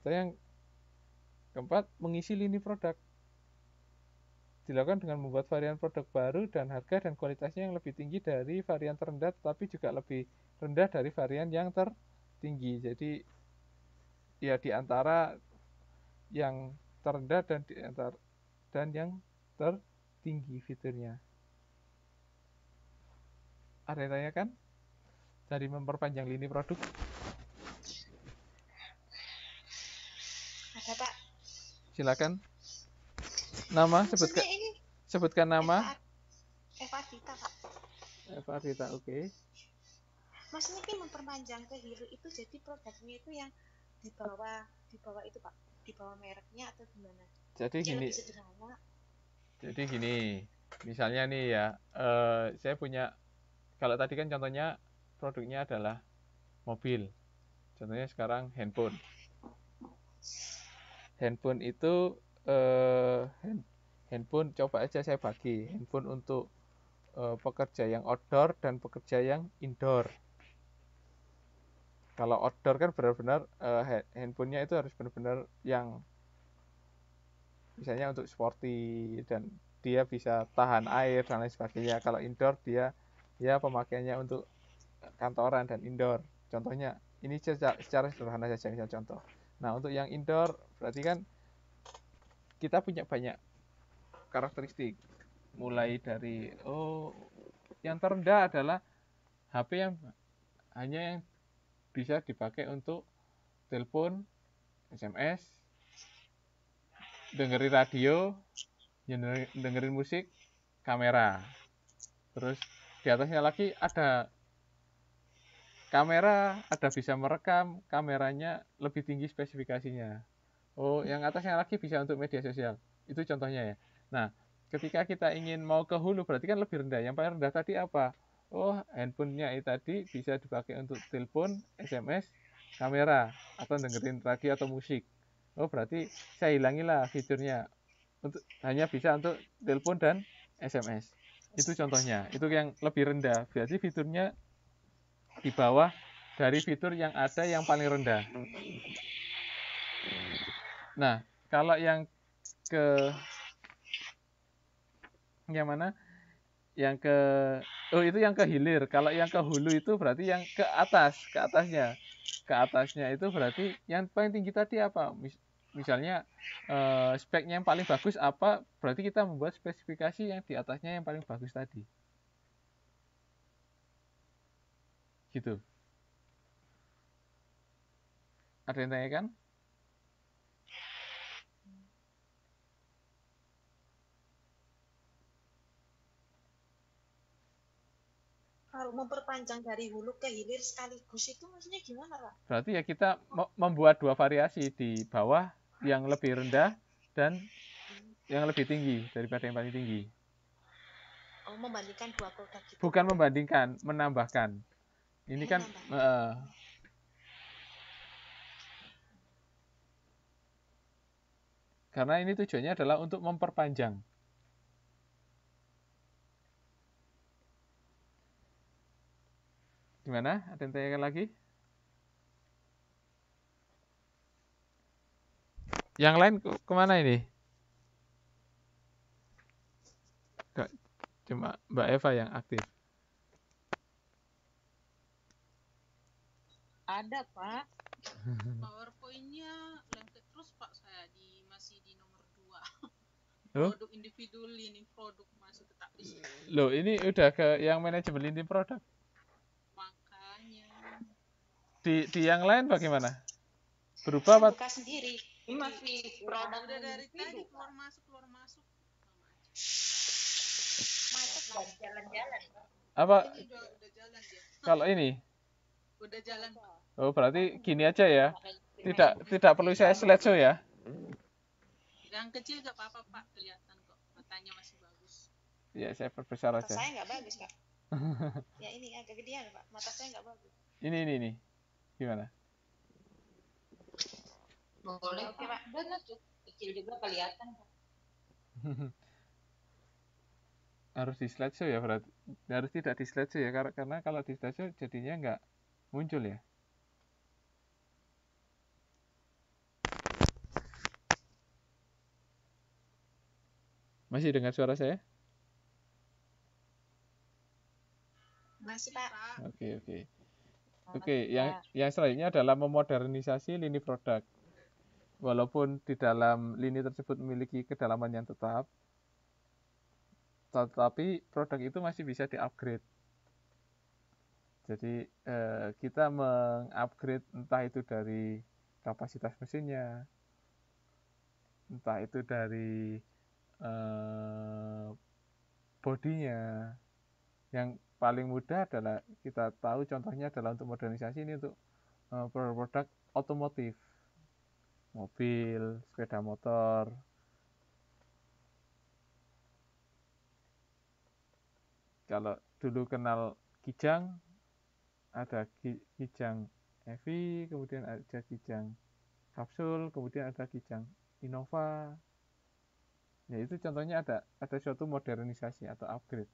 Atau yang keempat, mengisi lini produk. Dilakukan dengan membuat varian produk baru dan harga dan kualitasnya yang lebih tinggi dari varian terendah, tetapi juga lebih rendah dari varian yang tertinggi. Jadi ya di antara yang terendah dan yang tertinggi fiturnya. Ada yang tanyakan dari memperpanjang lini produk? Ada, Pak. Silakan. Nama, sebutkan nama. Eva Dita, Pak. Eva Dita, oke. Maksudnya ini memperpanjang ke hilir itu, jadi produknya itu yang di bawah itu, Pak, di bawah mereknya atau gimana? Jadi Yang gini. lebih sederhana. Jadi gini, misalnya nih ya, saya punya, kalau tadi kan contohnya produknya adalah mobil, contohnya sekarang handphone. Handphone itu handphone, coba aja saya bagi handphone untuk pekerja yang outdoor dan pekerja yang indoor. Kalau outdoor kan benar-benar handphonenya itu harus benar-benar yang misalnya untuk sporty dan dia bisa tahan air dan lain sebagainya. Kalau indoor dia ya pemakaiannya untuk kantoran dan indoor. Contohnya ini secara sederhana saja misal contoh. Nah, untuk yang indoor berarti kan kita punya banyak karakteristik. Mulai dari yang terendah adalah HP yang hanya yang bisa dipakai untuk telepon, SMS, dengerin radio, dengerin musik, kamera. Terus di atasnya lagi ada kamera, ada bisa merekam, kameranya lebih tinggi spesifikasinya. Yang atasnya lagi bisa untuk media sosial. Itu contohnya ya. Nah, ketika kita ingin mau ke hulu berarti kan lebih rendah. Yang paling rendah tadi apa? Handphonenya tadi bisa dipakai untuk telepon, SMS, kamera, atau dengerin radio atau musik. Berarti saya hilangilah fiturnya. Hanya bisa untuk telepon dan SMS. Itu contohnya. Itu yang lebih rendah. Berarti fiturnya di bawah dari fitur yang ada yang paling rendah. Nah, kalau yang ke yang mana? Yang ke itu yang ke hilir. Kalau yang ke hulu itu berarti yang ke atasnya. Ke atasnya itu berarti yang paling tinggi tadi apa? Misalnya speknya yang paling bagus apa? Berarti kita membuat spesifikasi yang di atasnya yang paling bagus tadi. Gitu. Ada yang tanya kan? Kalau memperpanjang dari hulu ke hilir sekaligus itu maksudnya gimana, Pak? Berarti ya kita membuat dua variasi di bawah yang lebih rendah dan yang lebih tinggi daripada yang paling tinggi. Membandingkan dua produk gitu. Bukan membandingkan, menambahkan. Ini kan karena ini tujuannya adalah untuk memperpanjang. Gimana? Ada yang tanyakan lagi? Yang lain kemana ini? Cuma Mbak Eva yang aktif. Ada, Pak. PowerPoint-nya lengket terus, Pak. Saya masih di nomor 2. Produk individu, lini produk masih tetap di situ. Loh, ini udah ke yang manajemen lini produk. Makanya. Di yang lain bagaimana? Berubah apa? Buka sendiri. Ini masih produk Udah dari tadi keluar masuk. Macet dan jalan-jalan. Apa? Ini udah jalan dia. Kalau ini? Udah jalan, Pak. Berarti gini aja ya. Tidak perlu saya slideshow ya. Yang kecil gak apa-apa, Pak. Kelihatan kok. Matanya masih bagus. Ya, saya perbesar aja. Mata saya nggak bagus, Kak. Ya ini agak gedean, Pak. Mata saya nggak bagus. Ini. Gimana? Boleh, Pak. Benar, kecil juga kelihatan, Pak. Harus di slideshow ya berarti. Harus tidak di slideshow ya, karena kalau di slideshow jadinya nggak muncul ya. Masih dengar suara saya? Masih, Pak. Oke, yang selanjutnya adalah memodernisasi lini produk. Walaupun di dalam lini tersebut memiliki kedalaman yang tetap, tetapi produk itu masih bisa di-upgrade. Jadi kita meng-upgrade entah itu dari kapasitas mesinnya, entah itu dari bodinya. Yang paling mudah adalah kita tahu contohnya adalah untuk modernisasi ini untuk produk otomotif, mobil, sepeda motor. Kalau dulu kenal Kijang, ada Kijang EV, kemudian ada Kijang Kapsul, kemudian ada Kijang Innova. Ya itu contohnya ada suatu modernisasi atau upgrade.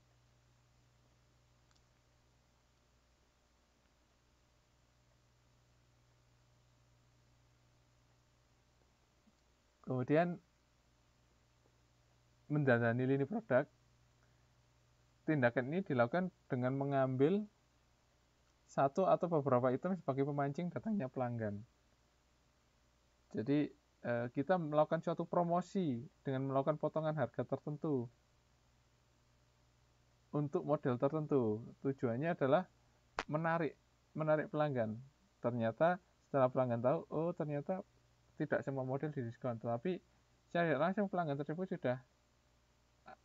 Kemudian mendandani lini produk, tindakan ini dilakukan dengan mengambil satu atau beberapa item sebagai pemancing datangnya pelanggan. Jadi kita melakukan suatu promosi dengan melakukan potongan harga tertentu untuk model tertentu. Tujuannya adalah menarik pelanggan. Ternyata setelah pelanggan tahu, oh ternyata tidak semua model didiskon, tetapi secara langsung pelanggan tersebut sudah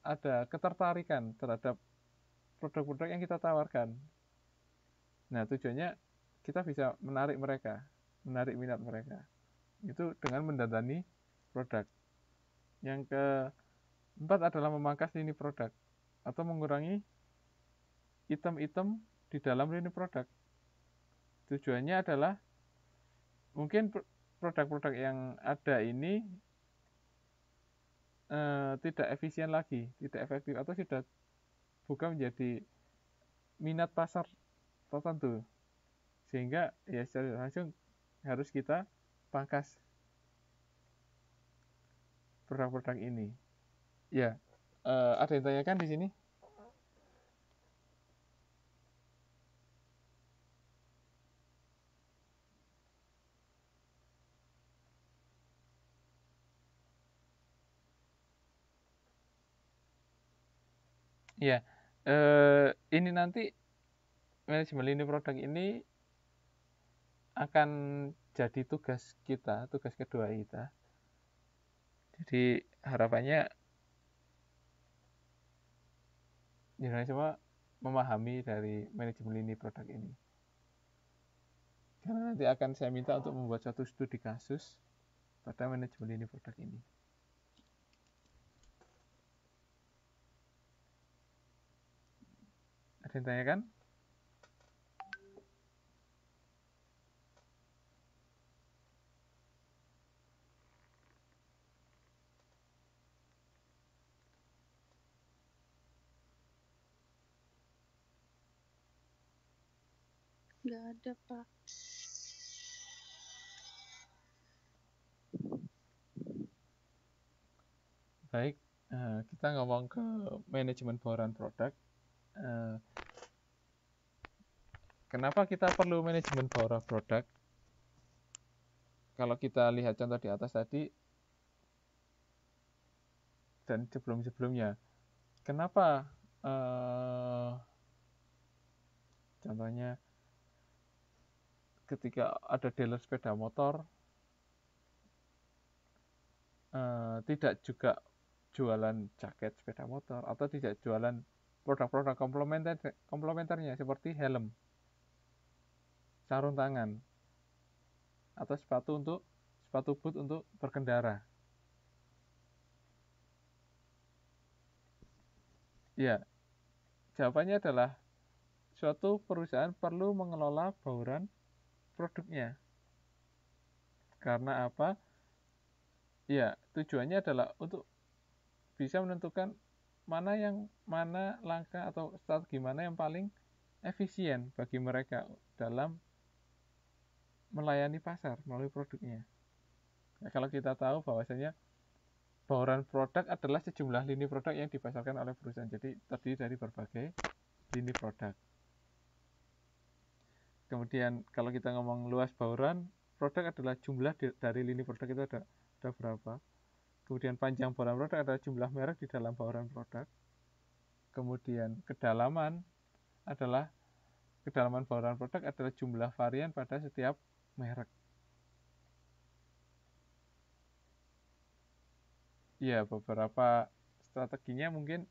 ada ketertarikan terhadap produk-produk yang kita tawarkan. Nah, tujuannya kita bisa menarik mereka, menarik minat mereka. Itu dengan mendandani produk. Yang keempat adalah memangkas lini produk atau mengurangi item-item di dalam lini produk. Tujuannya adalah mungkin produk-produk yang ada ini tidak efisien lagi, tidak efektif, atau sudah bukan menjadi minat pasar tertentu, sehingga ya secara langsung harus kita pangkas produk-produk ini. Ya, ada yang tanyakan di sini? Ya, ini nanti manajemen lini produk ini akan jadi tugas kita, tugas kedua kita. Jadi harapannya jangan semua memahami dari manajemen lini produk ini. Karena nanti akan saya minta untuk membuat satu studi kasus pada manajemen lini produk ini. Ada yang tanyakan? Nggak ada, Pak. Baik, kita ngomong ke manajemen bauran produk. Kenapa kita perlu manajemen bauran produk? Kalau kita lihat contoh di atas tadi dan sebelum-sebelumnya, kenapa contohnya ketika ada dealer sepeda motor tidak juga jualan jaket sepeda motor atau tidak jualan produk-produk komplementernya seperti helm, sarung tangan, atau sepatu boot untuk berkendara. Ya, jawabannya adalah suatu perusahaan perlu mengelola bauran produknya. Karena apa? Ya, tujuannya adalah untuk bisa menentukan mana langkah atau strategi mana yang paling efisien bagi mereka dalam melayani pasar melalui produknya. Nah, kalau kita tahu bahwasanya bauran produk adalah sejumlah lini produk yang dipasarkan oleh perusahaan. Jadi terdiri dari berbagai lini produk. Kemudian kalau kita ngomong luas bauran produk adalah jumlah dari lini produk itu ada berapa. Kemudian panjang bauran produk adalah jumlah merek di dalam bauran produk. Kemudian kedalaman bauran produk adalah jumlah varian pada setiap merek. Ya, beberapa strateginya mungkin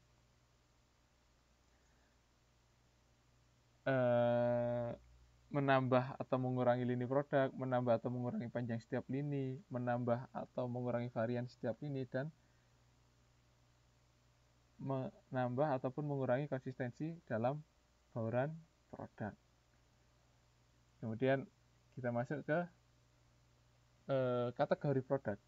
menambah atau mengurangi lini produk, menambah atau mengurangi panjang setiap lini, menambah atau mengurangi varian setiap lini, dan menambah ataupun mengurangi konsistensi dalam bauran produk. Kemudian kita masuk ke kategori produk.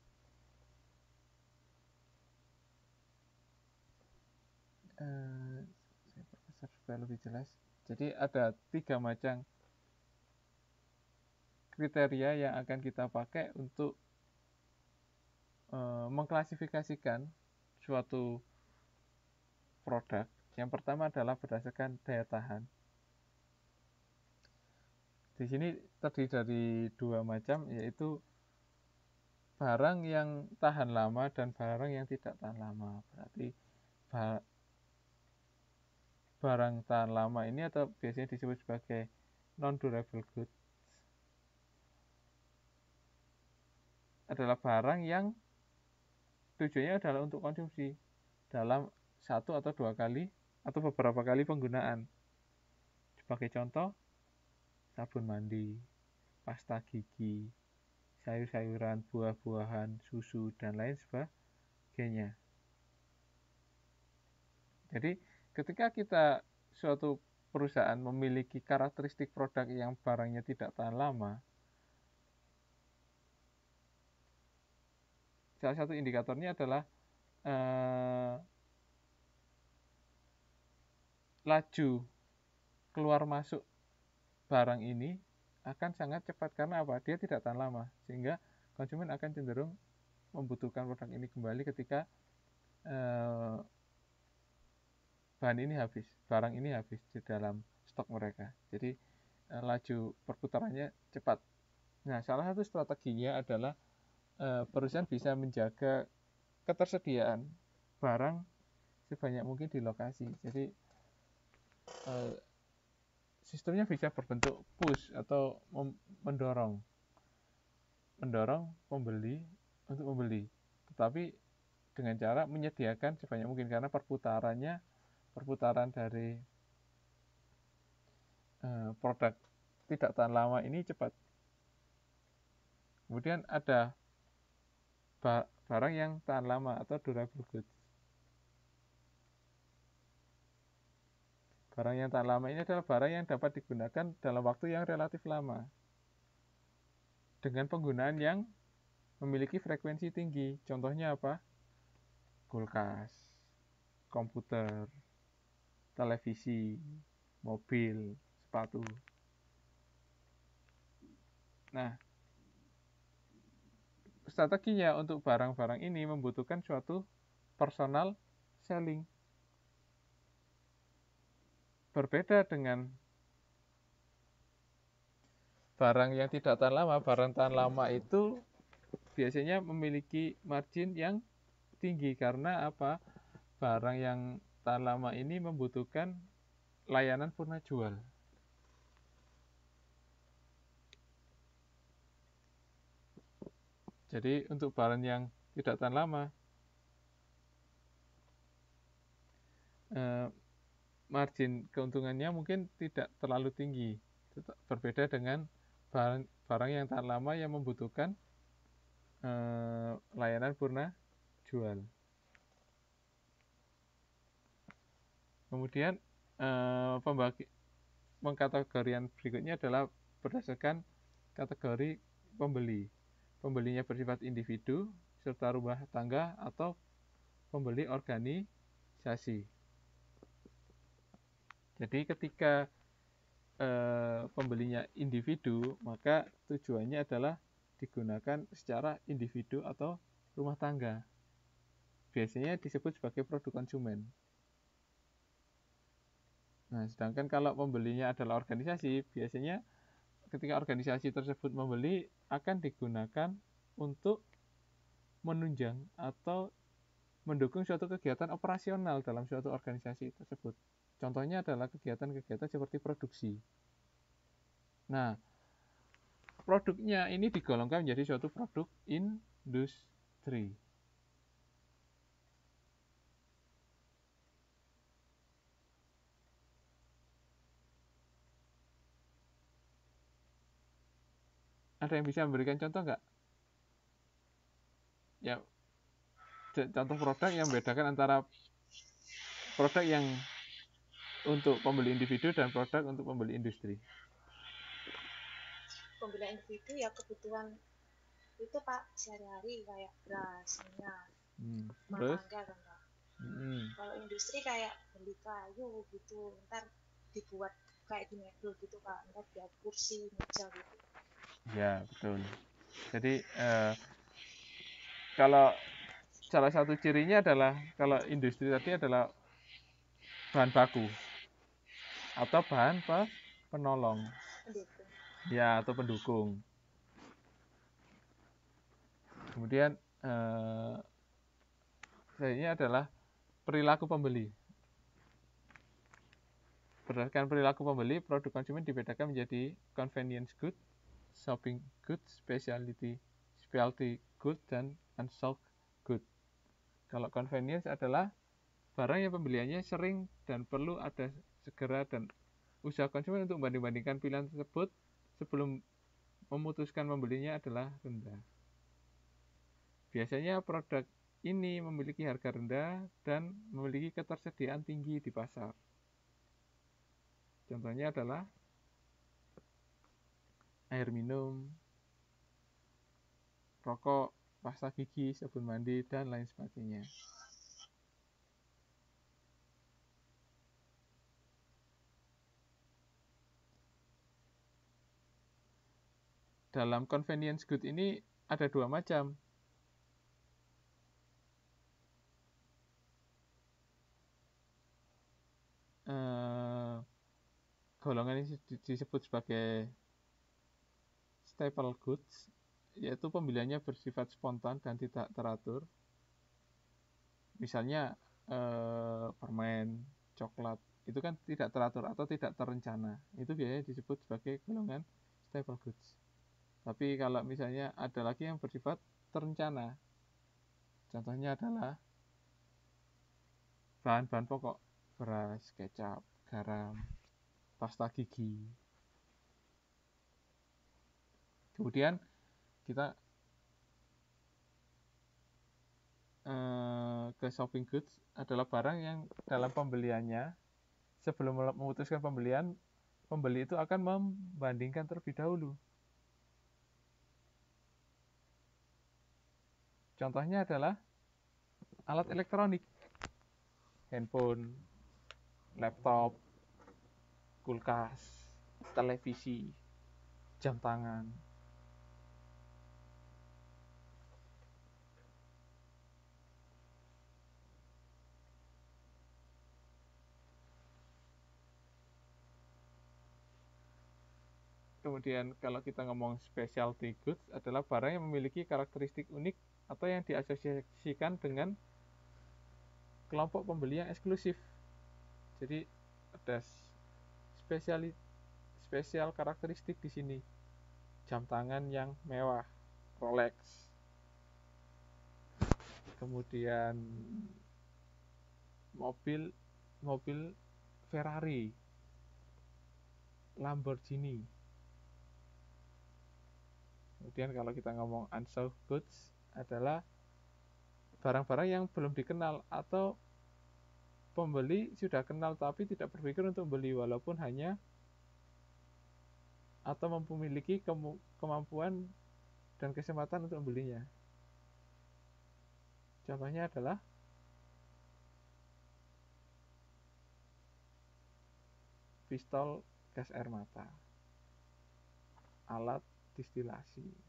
Saya perbesar supaya lebih jelas. Jadi ada 3 macam kriteria yang akan kita pakai untuk mengklasifikasikan suatu produk. Yang pertama adalah berdasarkan daya tahan. Di sini terdiri dari dua macam, yaitu barang yang tahan lama dan barang yang tidak tahan lama. Berarti barang tahan lama ini atau biasanya disebut sebagai non-durable goods adalah barang yang tujuannya adalah untuk konsumsi dalam satu atau dua kali atau beberapa kali penggunaan. Sebagai contoh, sabun mandi, pasta gigi, sayur-sayuran, buah-buahan, susu, dan lain sebagainya. Jadi, ketika suatu perusahaan memiliki karakteristik produk yang barangnya tidak tahan lama, salah satu indikatornya adalah laju keluar masuk barang ini akan sangat cepat. Karena apa? Dia tidak tahan lama, sehingga konsumen akan cenderung membutuhkan produk ini kembali ketika barang ini habis di dalam stok mereka. Jadi laju perputarannya cepat. Nah, salah satu strateginya adalah perusahaan bisa menjaga ketersediaan barang sebanyak mungkin di lokasi. Jadi sistemnya bisa berbentuk push atau mendorong pembeli untuk membeli, tetapi dengan cara menyediakan sebanyak mungkin, karena perputaran dari produk tidak tahan lama ini cepat. Kemudian ada barang yang tahan lama atau durable goods. Barang yang tahan lama ini adalah barang yang dapat digunakan dalam waktu yang relatif lama dengan penggunaan yang memiliki frekuensi tinggi. Contohnya apa? Kulkas, komputer, televisi, mobil, sepatu. Nah, strateginya untuk barang-barang ini membutuhkan suatu personal selling. Berbeda dengan barang yang tidak tahan lama, barang tahan lama itu biasanya memiliki margin yang tinggi. Karena apa? Barang yang tahan lama ini membutuhkan layanan purna jual. Jadi untuk barang yang tidak tahan lama, margin keuntungannya mungkin tidak terlalu tinggi. Berbeda dengan barang yang tahan lama yang membutuhkan layanan purna jual. Kemudian pengkategorian berikutnya adalah berdasarkan kategori pembeli. Pembelinya bersifat individu, serta rumah tangga, atau pembeli organisasi. Jadi ketika pembelinya individu, maka tujuannya adalah digunakan secara individu atau rumah tangga. Biasanya disebut sebagai produk konsumen. Nah, sedangkan kalau pembelinya adalah organisasi, biasanya ketika organisasi tersebut membeli akan digunakan untuk menunjang atau mendukung suatu kegiatan operasional dalam suatu organisasi tersebut. Contohnya adalah kegiatan-kegiatan seperti produksi. Nah, produknya ini digolongkan menjadi suatu produk industri. Ada yang bisa memberikan contoh nggak? Ya, contoh produk yang membedakan antara produk yang untuk pembeli individu dan produk untuk pembeli industri. Pembeli individu ya kebutuhan itu Pak sehari-hari kayak beras, minyak, rumah tangga kan Pak. Kalau industri kayak beli kayu gitu, ntar dibuat kayak di mebel gitu Pak, ntar buat kursi, meja gitu. Ya, betul. Jadi kalau salah satu cirinya adalah kalau industri tadi adalah bahan baku atau bahan penolong. Pendukung. Ya, atau pendukung. Kemudian selanjutnya adalah perilaku pembeli. Berdasarkan perilaku pembeli, produk konsumen dibedakan menjadi convenience good, shopping good, specialty good, dan unsold good. Kalau convenience adalah barang yang pembeliannya sering dan perlu ada segera, dan usaha konsumen untuk membanding-bandingkan pilihan tersebut sebelum memutuskan membelinya adalah rendah. Biasanya produk ini memiliki harga rendah dan memiliki ketersediaan tinggi di pasar. Contohnya adalah air minum, rokok, pasta gigi, sabun mandi, dan lain sebagainya. Dalam convenience good ini ada dua macam. Golongan ini disebut sebagai staple goods, yaitu pembeliannya bersifat spontan dan tidak teratur. Misalnya permen, coklat, itu kan tidak teratur atau tidak terencana. Itu biasanya disebut sebagai golongan staple goods. Tapi kalau misalnya ada lagi yang bersifat terencana, contohnya adalah bahan-bahan pokok, beras, kecap, garam, pasta gigi. Kemudian kita ke shopping goods adalah barang yang dalam pembeliannya, sebelum memutuskan pembelian, pembeli itu akan membandingkan terlebih dahulu. Contohnya adalah alat elektronik, handphone, laptop, kulkas, televisi, jam tangan. Kemudian kalau kita ngomong specialty goods adalah barang yang memiliki karakteristik unik atau yang diasosiasikan dengan kelompok pembeli yang eksklusif. Jadi ada spesial karakteristik di sini. Jam tangan yang mewah, Rolex. Kemudian mobil Ferrari, Lamborghini. Kemudian kalau kita ngomong unsold goods adalah barang-barang yang belum dikenal atau pembeli sudah kenal tapi tidak berpikir untuk membeli walaupun hanya atau memiliki kemampuan dan kesempatan untuk membelinya. Contohnya adalah pistol gas air mata, alat distilasi.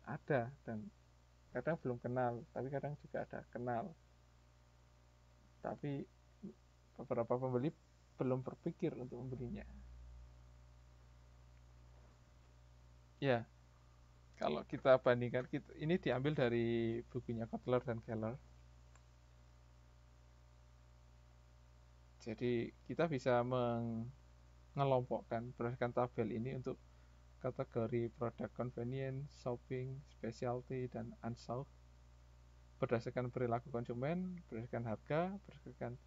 Ada dan kadang belum kenal, tapi kadang juga ada kenal. Tapi beberapa pembeli belum berpikir untuk membelinya. Ya, kalau kita bandingkan, ini diambil dari bukunya Kotler dan Keller. Jadi kita bisa mengelompokkan berdasarkan tabel ini untuk kategori produk convenience, shopping, specialty, dan unsold berdasarkan perilaku konsumen, berdasarkan harga, berdasarkan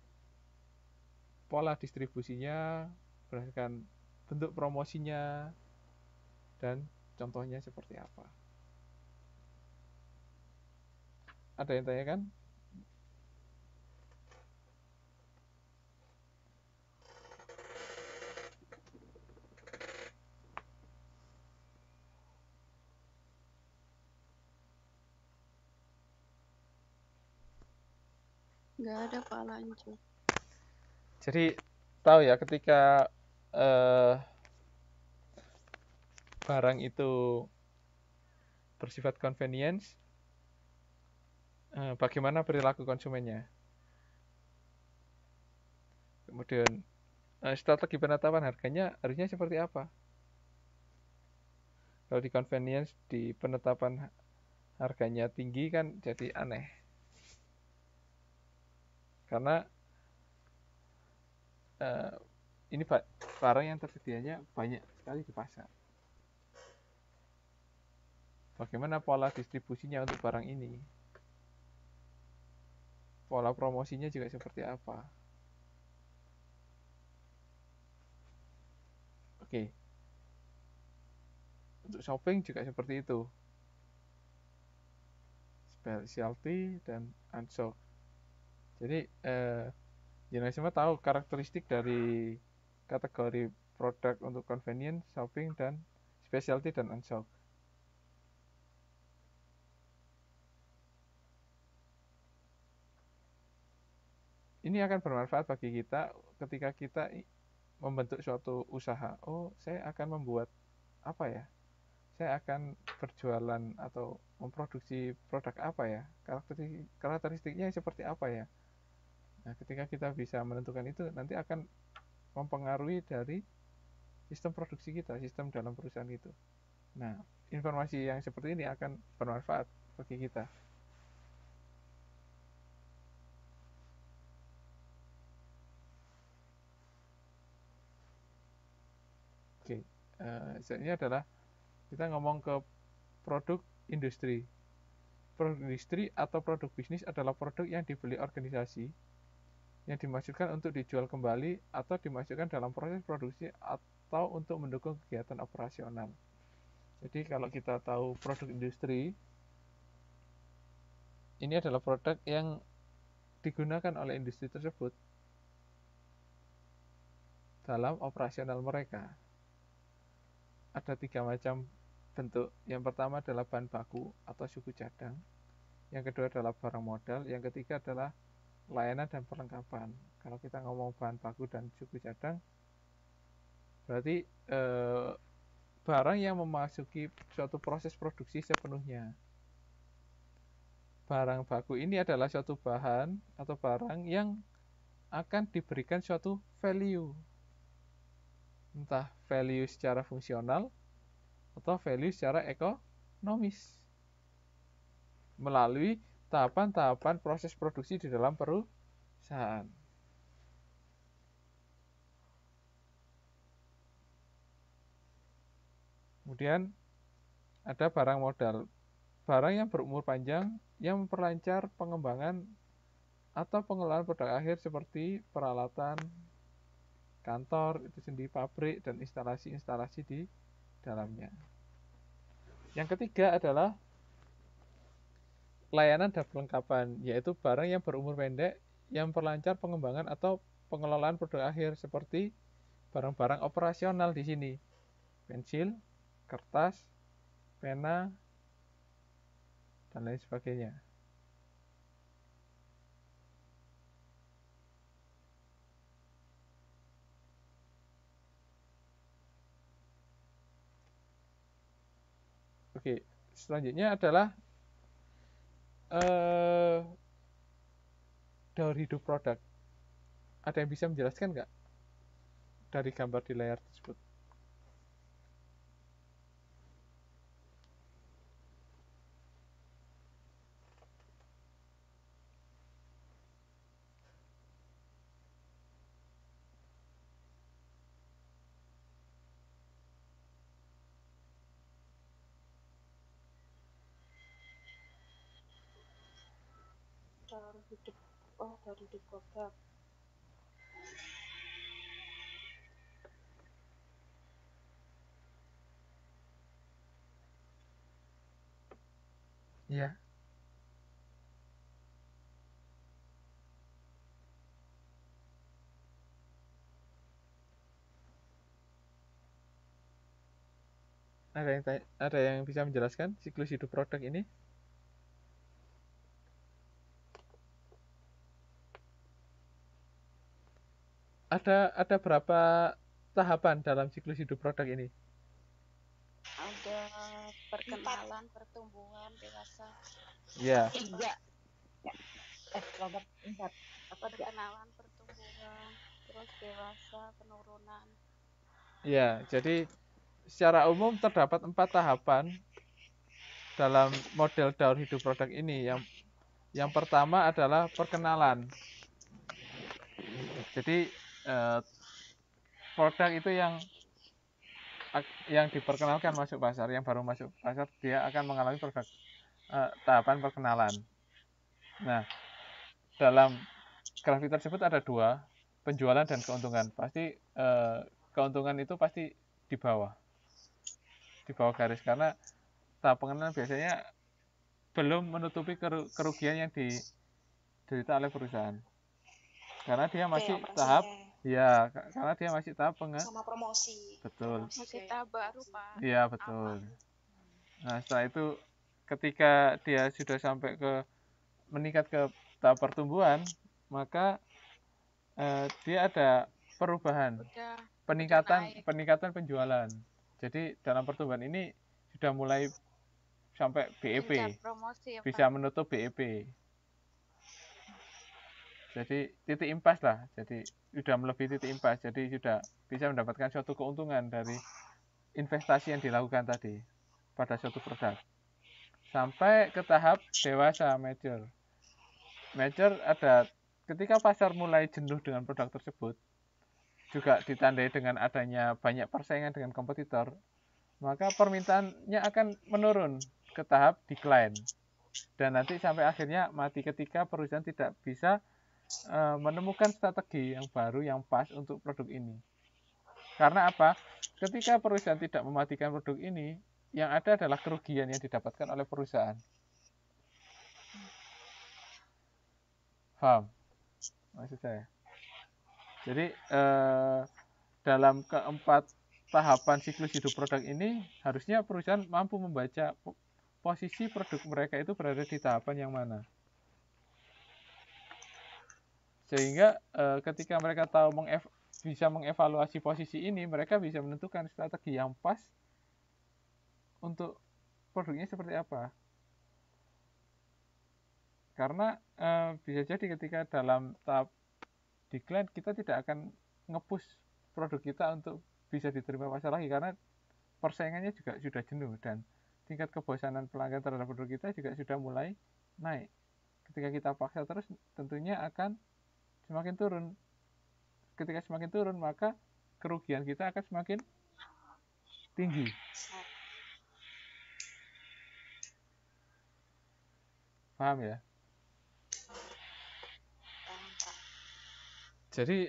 pola distribusinya, berdasarkan bentuk promosinya, dan contohnya seperti apa. Ada yang tanyakan? Nggak ada Pak, lanjut. Jadi tahu ya ketika barang itu bersifat convenience, bagaimana perilaku konsumennya? Kemudian strategi penetapan harganya harusnya seperti apa? Kalau di convenience di penetapan harganya tinggi kan jadi aneh. Karena ini barang yang tersedianya banyak sekali di pasar. Bagaimana pola distribusinya untuk barang ini? Pola promosinya juga seperti apa? Oke. Untuk shopping juga seperti itu. Specialty dan unsold. Jadi jangan semua tahu karakteristik dari kategori produk untuk convenience, shopping, dan specialty dan unsold. Ini akan bermanfaat bagi kita ketika kita membentuk suatu usaha. Oh, saya akan membuat apa ya? Saya akan berjualan atau memproduksi produk apa ya? Karakteristiknya seperti apa ya? Nah, ketika kita bisa menentukan itu, nanti akan mempengaruhi dari sistem produksi kita, sistem dalam perusahaan itu. Nah, informasi yang seperti ini akan bermanfaat bagi kita. Oke, ini adalah kita ngomong ke produk industri. Produk industri atau produk bisnis adalah produk yang dibeli organisasi yang dimaksudkan untuk dijual kembali atau dimasukkan dalam proses produksi atau untuk mendukung kegiatan operasional. Jadi kalau kita tahu produk industri, ini adalah produk yang digunakan oleh industri tersebut dalam operasional mereka. Ada 3 macam bentuk. Yang pertama adalah bahan baku atau suku cadang. Yang kedua adalah barang modal. Yang ketiga adalah layanan dan perlengkapan. Kalau kita ngomong bahan baku dan suku cadang, berarti barang yang memasuki suatu proses produksi sepenuhnya. Barang baku ini adalah suatu bahan atau barang yang akan diberikan suatu value. Entah value secara fungsional atau value secara ekonomis. Melalui tahapan-tahapan proses produksi di dalam perusahaan. Kemudian ada barang modal. Barang yang berumur panjang yang memperlancar pengembangan atau pengelolaan produk akhir seperti peralatan, kantor, itu sendiri pabrik, dan instalasi-instalasi di dalamnya. Yang ketiga adalah layanan dan perlengkapan, yaitu barang yang berumur pendek yang memperlancar pengembangan atau pengelolaan produk akhir seperti barang-barang operasional di sini. Pensil, kertas, pena, dan lain sebagainya. Oke, selanjutnya adalah daur hidup produk. Ada yang bisa menjelaskan nggak dari gambar di layar tersebut? Daur hidup produk. Iya. Ada yang bisa menjelaskan siklus hidup produk ini? Ada berapa tahapan dalam siklus hidup produk ini? Ada perkenalan, pertumbuhan, dewasa. Ya. 3. Robert 4. Perkenalan, pertumbuhan, terus dewasa, penurunan. Ya, jadi secara umum terdapat 4 tahapan dalam model daur hidup produk ini. Yang pertama adalah perkenalan. Jadi produk itu yang diperkenalkan masuk pasar, yang baru masuk pasar, dia akan mengalami tahapan perkenalan. Nah, dalam grafik tersebut ada 2, penjualan dan keuntungan. Pasti keuntungan itu pasti di bawah garis, karena tahap pengenalan biasanya belum menutupi kerugian yang diderita oleh perusahaan, karena dia masih tahap sama promosi. Betul. Masih tahap baru, Pak. Iya, betul. Nah, setelah itu ketika dia sudah sampai meningkat ke tahap pertumbuhan, maka dia ada perubahan, peningkatan penjualan. Jadi dalam pertumbuhan ini sudah mulai sampai BEP, promosi, ya, bisa Pak. menutup BEP. Jadi titik impas lah, jadi sudah melebihi titik impas, jadi sudah bisa mendapatkan suatu keuntungan dari investasi yang dilakukan tadi pada suatu produk. Sampai ke tahap dewasa, mature. Mature ada ketika pasar mulai jenuh dengan produk tersebut, juga ditandai dengan adanya banyak persaingan dengan kompetitor, maka permintaannya akan menurun ke tahap decline. Dan nanti sampai akhirnya mati ketika perusahaan tidak bisa menemukan strategi yang baru yang pas untuk produk ini. Karena apa? Ketika perusahaan tidak mematikan produk ini, yang ada adalah kerugian yang didapatkan oleh perusahaan. Paham maksud saya? Jadi dalam keempat tahapan siklus hidup produk ini, harusnya perusahaan mampu membaca posisi produk mereka itu berada di tahapan yang mana. Sehingga ketika mereka tahu bisa mengevaluasi posisi ini, mereka bisa menentukan strategi yang pas untuk produknya seperti apa. Karena bisa jadi ketika dalam tahap decline, kita tidak akan nge-push produk kita untuk bisa diterima pasar lagi, karena persaingannya juga sudah jenuh dan tingkat kebosanan pelanggan terhadap produk kita juga sudah mulai naik. Ketika kita paksa terus, tentunya akan semakin turun. Ketika semakin turun, maka kerugian kita akan semakin tinggi. Paham ya? Jadi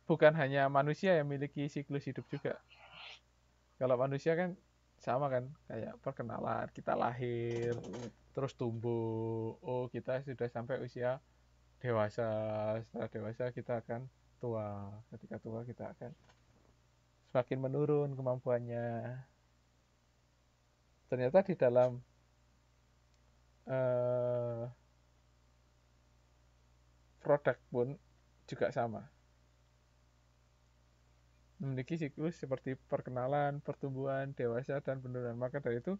bukan hanya manusia yang memiliki siklus hidup juga. Kalau manusia kan sama kan, kayak perkenalan, kita lahir, terus tumbuh, kita sudah sampai usia dewasa, setelah dewasa kita akan tua, ketika tua kita akan semakin menurun kemampuannya. Ternyata di dalam produk pun juga sama, memiliki siklus seperti perkenalan, pertumbuhan, dewasa, dan penurunan. Maka dari itu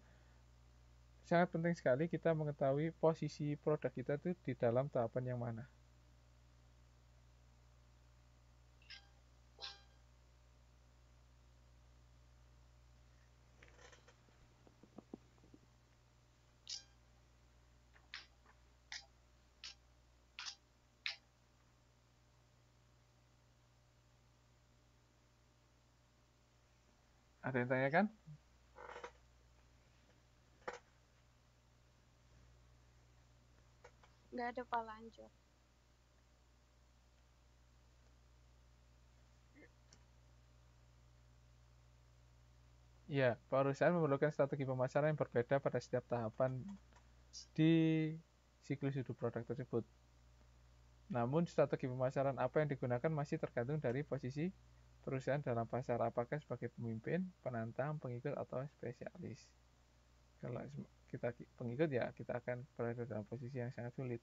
sangat penting sekali kita mengetahui posisi produk kita itu di dalam tahapan yang mana. Ada yang tanyakan? Nggak ada, Pak, lanjut. Ya, perusahaan memerlukan strategi pemasaran yang berbeda pada setiap tahapan di siklus hidup produk tersebut. Namun, strategi pemasaran apa yang digunakan masih tergantung dari posisi perusahaan dalam pasar, apakah sebagai pemimpin, penantang, pengikut, atau spesialis. Kalau kita pengikut, ya kita akan berada dalam posisi yang sangat sulit,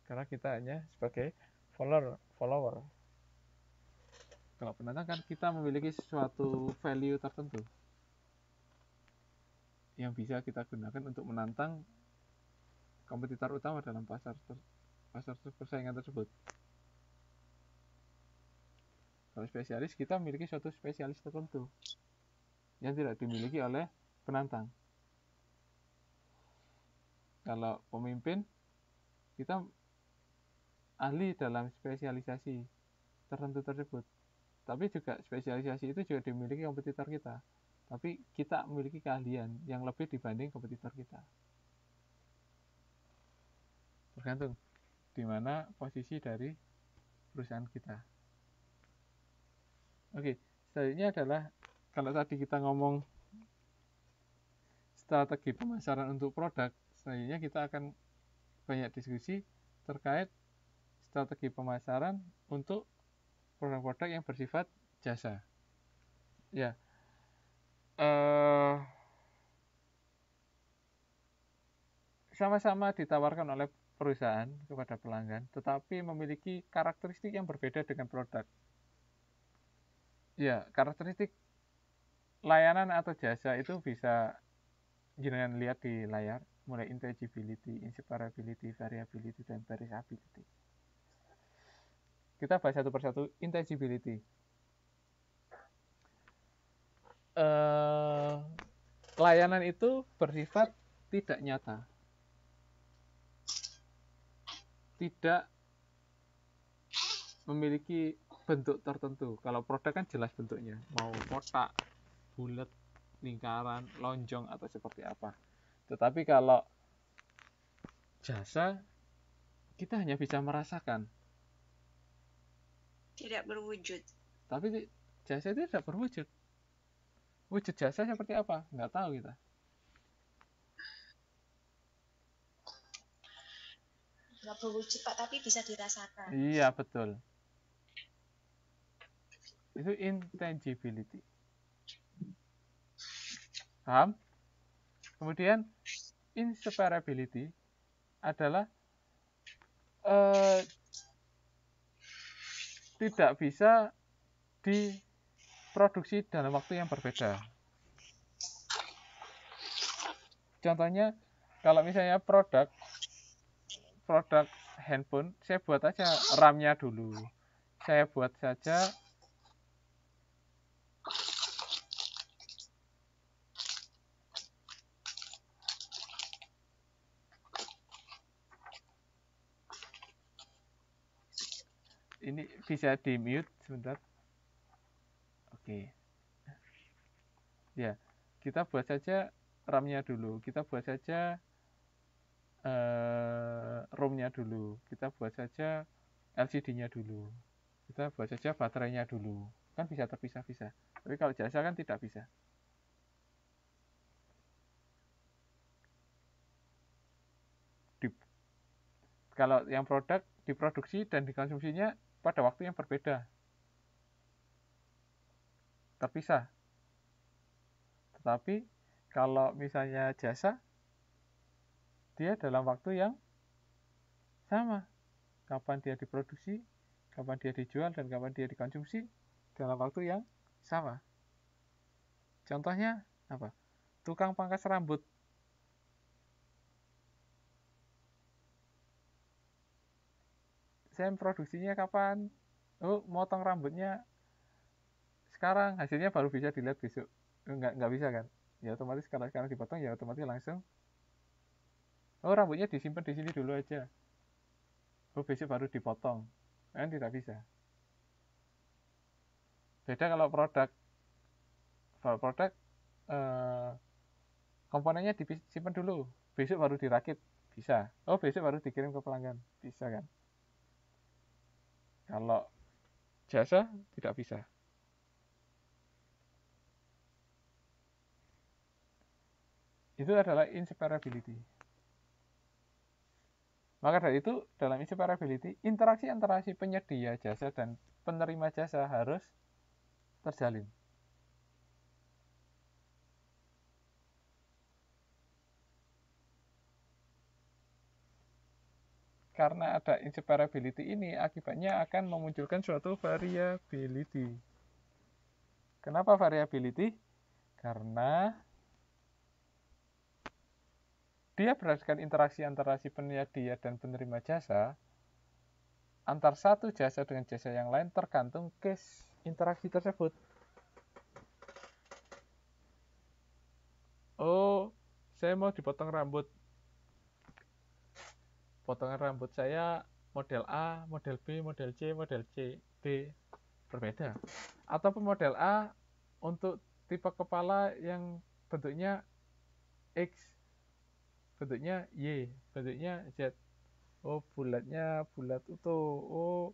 karena kita hanya sebagai follower. Kalau penantang kan kita memiliki suatu value tertentu yang bisa kita gunakan untuk menantang kompetitor utama dalam pasar pasar persaingan tersebut. Kalau spesialis, kita memiliki suatu spesialis tertentu yang tidak dimiliki oleh penantang. Kalau pemimpin, kita ahli dalam spesialisasi tertentu tersebut. Tapi juga spesialisasi itu juga dimiliki kompetitor kita. Tapi kita memiliki keahlian yang lebih dibanding kompetitor kita. Tergantung di mana posisi dari perusahaan kita. Oke, selanjutnya adalah kalau tadi kita ngomong strategi pemasaran untuk produk, selanjutnya kita akan banyak diskusi terkait strategi pemasaran untuk produk-produk yang bersifat jasa. Ya, sama-sama ditawarkan oleh perusahaan kepada pelanggan, tetapi memiliki karakteristik yang berbeda dengan produk. Ya, karakteristik layanan atau jasa itu bisa jenengan lihat di layar, mulai intelligibility, inseparability, variability, dan perishability. Kita bahas satu persatu. Intelligibility. Layanan itu bersifat tidak nyata, tidak memiliki bentuk tertentu. Kalau produk kan jelas bentuknya, mau kotak, bulat, lingkaran, lonjong, atau seperti apa. Tetapi kalau jasa, kita hanya bisa merasakan. Tidak berwujud. Tapi jasa itu tidak berwujud. Wujud jasa seperti apa? Nggak tahu kita. Nggak berwujud, Pak, tapi bisa dirasakan. Iya, betul. Itu intangibility. Paham? Kemudian inseparability adalah tidak bisa diproduksi dalam waktu yang berbeda. Contohnya, kalau misalnya produk handphone, saya buat aja RAM-nya dulu. Saya buat saja ini bisa di mute sebentar. Oke. Ya, kita buat saja RAM-nya dulu. Kita buat saja ROM-nya dulu. Kita buat saja LCD-nya dulu. Kita buat saja baterainya dulu. Kan bisa terpisah-pisah. Tapi kalau jasa kan tidak bisa. Kalau yang produk diproduksi dan dikonsumsinya pada waktu yang berbeda. Terpisah. Tetapi kalau misalnya jasa, dia dalam waktu yang sama. Kapan dia diproduksi, kapan dia dijual, dan kapan dia dikonsumsi dalam waktu yang sama. Contohnya apa? Tukang pangkas rambut. Saya produksinya kapan? Oh, motong rambutnya sekarang, hasilnya baru bisa dilihat besok. Nggak bisa kan? Ya otomatis kalau sekarang dipotong ya otomatis langsung. Oh, rambutnya disimpan di sini dulu aja. Oh, besok baru dipotong. Kan tidak bisa. Beda kalau produk. Kalau produk komponennya disimpan dulu. Besok baru dirakit. Bisa. Oh, besok baru dikirim ke pelanggan. Bisa kan? Kalau jasa tidak bisa. Itu adalah inseparability. Maka dari itu, dalam inseparability, interaksi antara si penyedia jasa dan penerima jasa harus terjalin. Karena ada inseparability ini, akibatnya akan memunculkan suatu variability. Kenapa variability? Karena dia berdasarkan interaksi antara si penyedia dan penerima jasa, antar satu jasa dengan jasa yang lain tergantung case interaksi tersebut. Oh, saya mau dipotong rambut. Potongan rambut saya model A, model B, model C, model C, D berbeda. Ataupun model A untuk tipe kepala yang bentuknya X, bentuknya Y, bentuknya Z. Oh, bulatnya bulat utuh. Oh,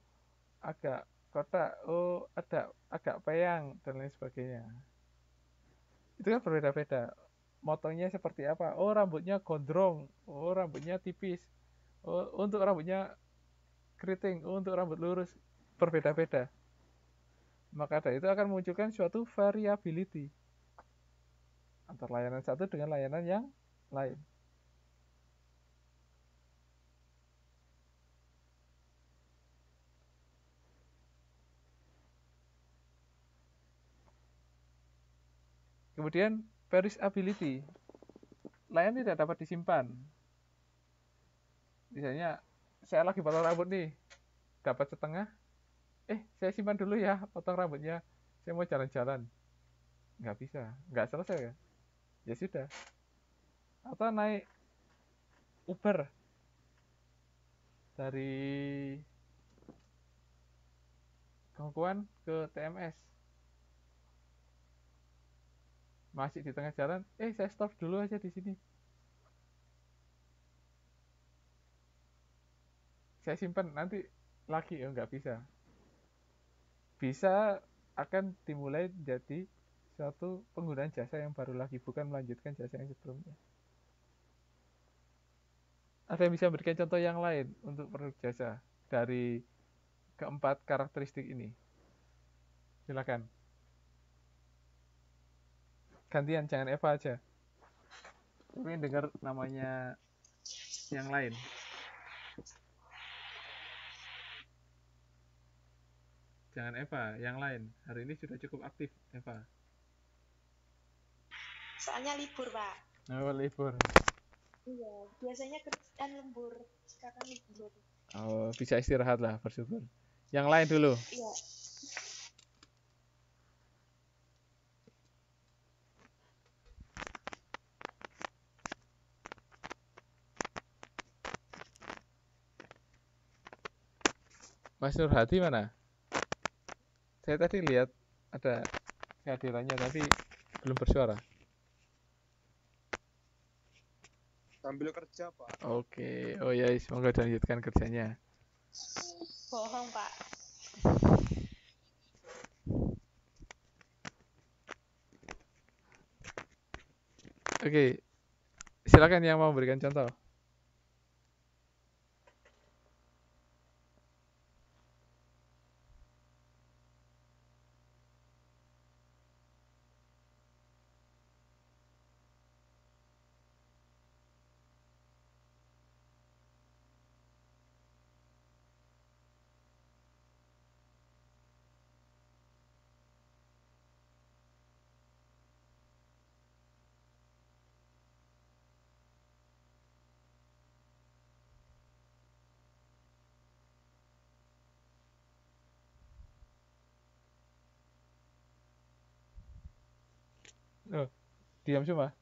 agak kotak. Oh, ada agak peyang dan lain sebagainya. Itu kan berbeda-beda. Motongnya seperti apa? Oh, rambutnya gondrong. Oh, rambutnya tipis. Oh, untuk rambutnya keriting. Oh, untuk rambut lurus. Berbeda-beda. Maka dari itu akan memunculkan suatu variability antara layanan satu dengan layanan yang lain. Kemudian perishability. Layanan tidak dapat disimpan. Misalnya saya lagi potong rambut nih, dapat setengah. Saya simpan dulu ya potong rambutnya. Saya mau jalan-jalan. Nggak bisa, nggak selesai ya. Ya sudah. Atau naik Uber dari Kongkuan ke TMS. Masih di tengah jalan, saya stop dulu aja di sini. Saya simpan nanti lagi, nggak bisa. Bisa akan dimulai jadi suatu penggunaan jasa yang baru lagi, bukan melanjutkan jasa yang sebelumnya. Ada yang bisa memberikan contoh yang lain untuk produk jasa dari keempat karakteristik ini? Silakan. Gantian, jangan Eva aja. Saya ingin dengar namanya yang lain. Jangan Eva, yang lain. Hari ini sudah cukup aktif, Eva. Soalnya libur, Pak. Oh, libur. Iya, biasanya kerjaan lembur. Sekarang libur. Oh, bisa istirahat lah, bersyukur. Yang lain dulu. Iya. Mas Nurhadi mana? Saya tadi lihat ada kehadirannya tapi belum bersuara. Sambil kerja, Pak. Oke. Oh ya, semoga dilanjutkan kerjanya. Bohong, Pak. Oke. Silakan yang mau memberikan contoh. Oh, diam semua.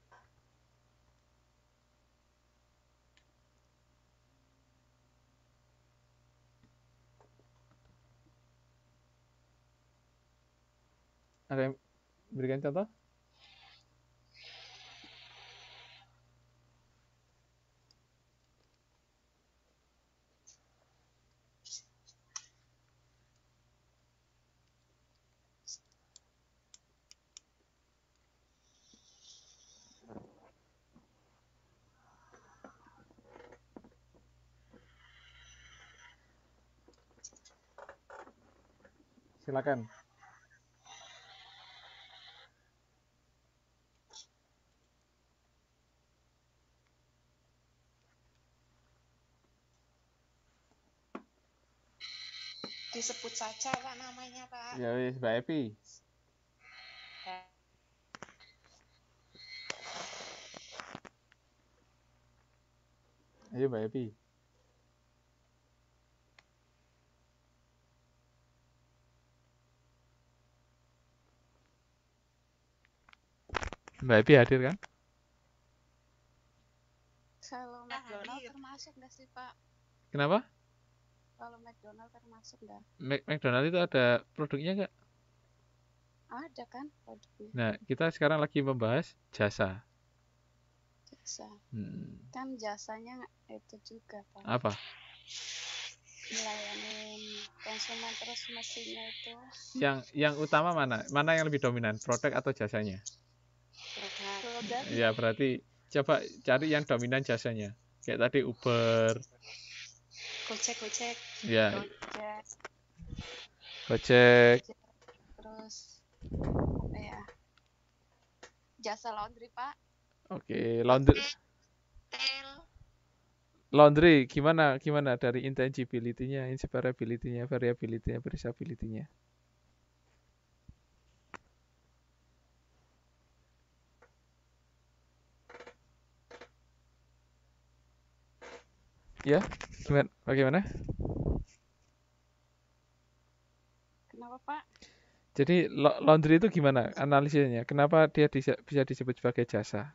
Ada yang berikan contoh? Silakan. Disebut saja, Pak, namanya, Pak. Ya wis, Mbak Evi. Ayo Mbak Evi. Mbak Epi hadir kan? Kalau Ya, McDonald hadir. termasuk nggak sih Pak? Kenapa? Kalau McDonald termasuk nggak? McDonald itu ada produknya nggak? Ada kan produknya? Nah, kita sekarang lagi membahas jasa. Jasa. Hmm, Kan jasanya itu juga Pak. apa? Melayanin konsumen terus mesinnya itu Yang utama mana? Mana yang lebih dominan, produk atau jasanya? produk Ya, berarti coba cari yang dominan jasanya. Kayak tadi Uber, Gojek ya, Gojek, Gojek. terus apa ya? Jasa laundry Pak. Oke, tel laundry gimana dari intangibility-nya, inseparability-nya, variability-nya, traceability-nya. Ya, bagaimana? Kenapa Pak? Jadi laundry itu gimana analisisnya? Kenapa dia bisa disebut sebagai jasa?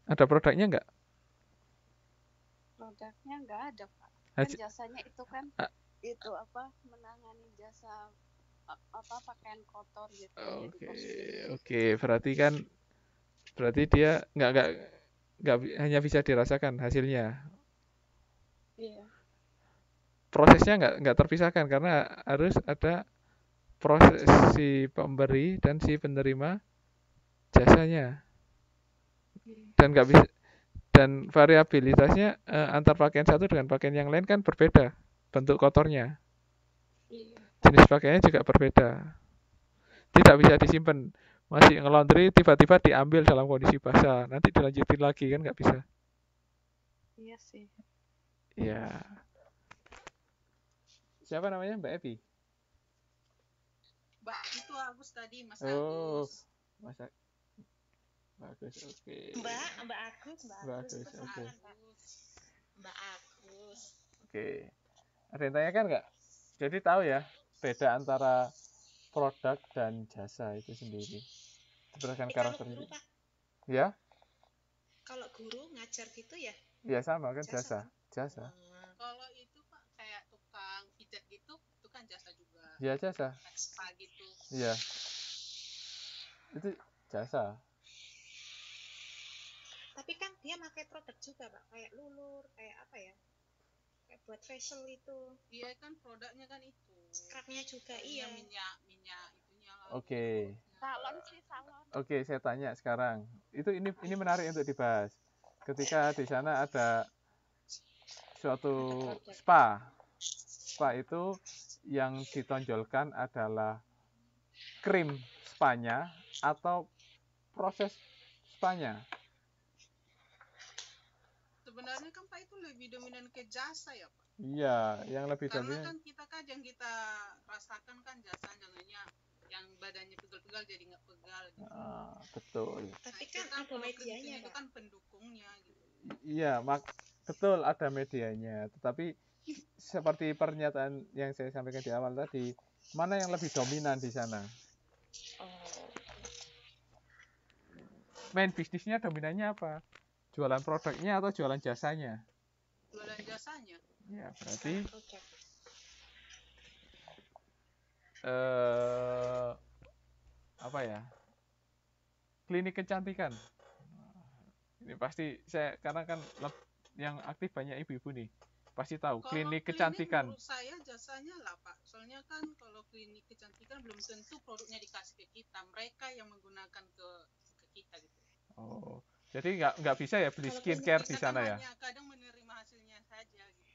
Ada produknya nggak? Produknya nggak ada Pak. Kan Haji- jasanya itu kan Ah. itu apa menangani jasa apa pakaian kotor gitu. Jadi Oke, kosmetik. oke. Berarti dia nggak hanya bisa dirasakan hasilnya. Iya. Prosesnya nggak terpisahkan karena harus ada proses si pemberi dan si penerima jasanya. Dan nggak bisa, dan variabilitasnya antar pakaian satu dengan pakaian yang lain kan berbeda bentuk kotornya. Iya. Jenis pakaiannya juga berbeda. Tidak bisa disimpan. Masih nge-laundry tiba-tiba diambil dalam kondisi basah. Nanti dilanjutin lagi kan nggak bisa. Iya sih. Ya. Siapa namanya? Mbak Epi? Mbak itu Agus tadi, Mas Oh, Agus. Masa bagus, oke. Mbak Agus Oke. Mbak Agus Oke. Ada yang tanyakan nggak? Jadi tahu ya beda antara produk dan jasa itu sendiri. Berdasarkan kalau karakternya. guru Pak, Ya? kalau guru ngajar gitu ya Ya sama kan Jasa. jasa. Kalau itu Pak kayak tukang pijat gitu, itu kan jasa juga. Ya jasa. Kayak spa gitu. Iya. Itu jasa. tapi kan dia pakai produk juga Pak, kayak lulur, kayak apa ya, kayak buat facial itu Iya kan produknya kan itu. scrubnya juga. Iya, Iya, minyak itunya lah. Oke. Salon sih salon. Oke, saya tanya sekarang. Ini menarik untuk dibahas. Ketika di sana ada suatu spa. Spa itu yang ditonjolkan adalah krim spanya atau proses spanya. Sebenarnya kan Pak itu lebih dominan ke jasa ya Pak. Iya, yang lebih Karena dominan. kan kita yang kita rasakan kan jasa jangannya yang badannya pegal-pegal jadi nggak pegal gitu. Betul. tapi Nah, kan itu ada kalau medianya krim itu Pak. kan pendukungnya gitu. Iya, betul ada medianya. Tetapi seperti pernyataan yang saya sampaikan di awal tadi, mana yang lebih dominan di sana? Main bisnisnya dominannya apa? Jualan produknya atau jualan jasanya? Jualan jasanya. Ya, berarti Oke. apa ya? Klinik kecantikan. Ini pasti karena kan yang aktif banyak ibu-ibu nih. Pasti tahu Kalau klinik kecantikan. Menurut saya jasanya lah Pak. Soalnya kan kalau klinik kecantikan belum tentu produknya dikasih ke kita. Mereka yang menggunakan ke kita gitu. Oh, jadi nggak bisa ya beli Kalau skincare di Kita sana kan ya? hanya kadang menerima hasilnya saja gitu.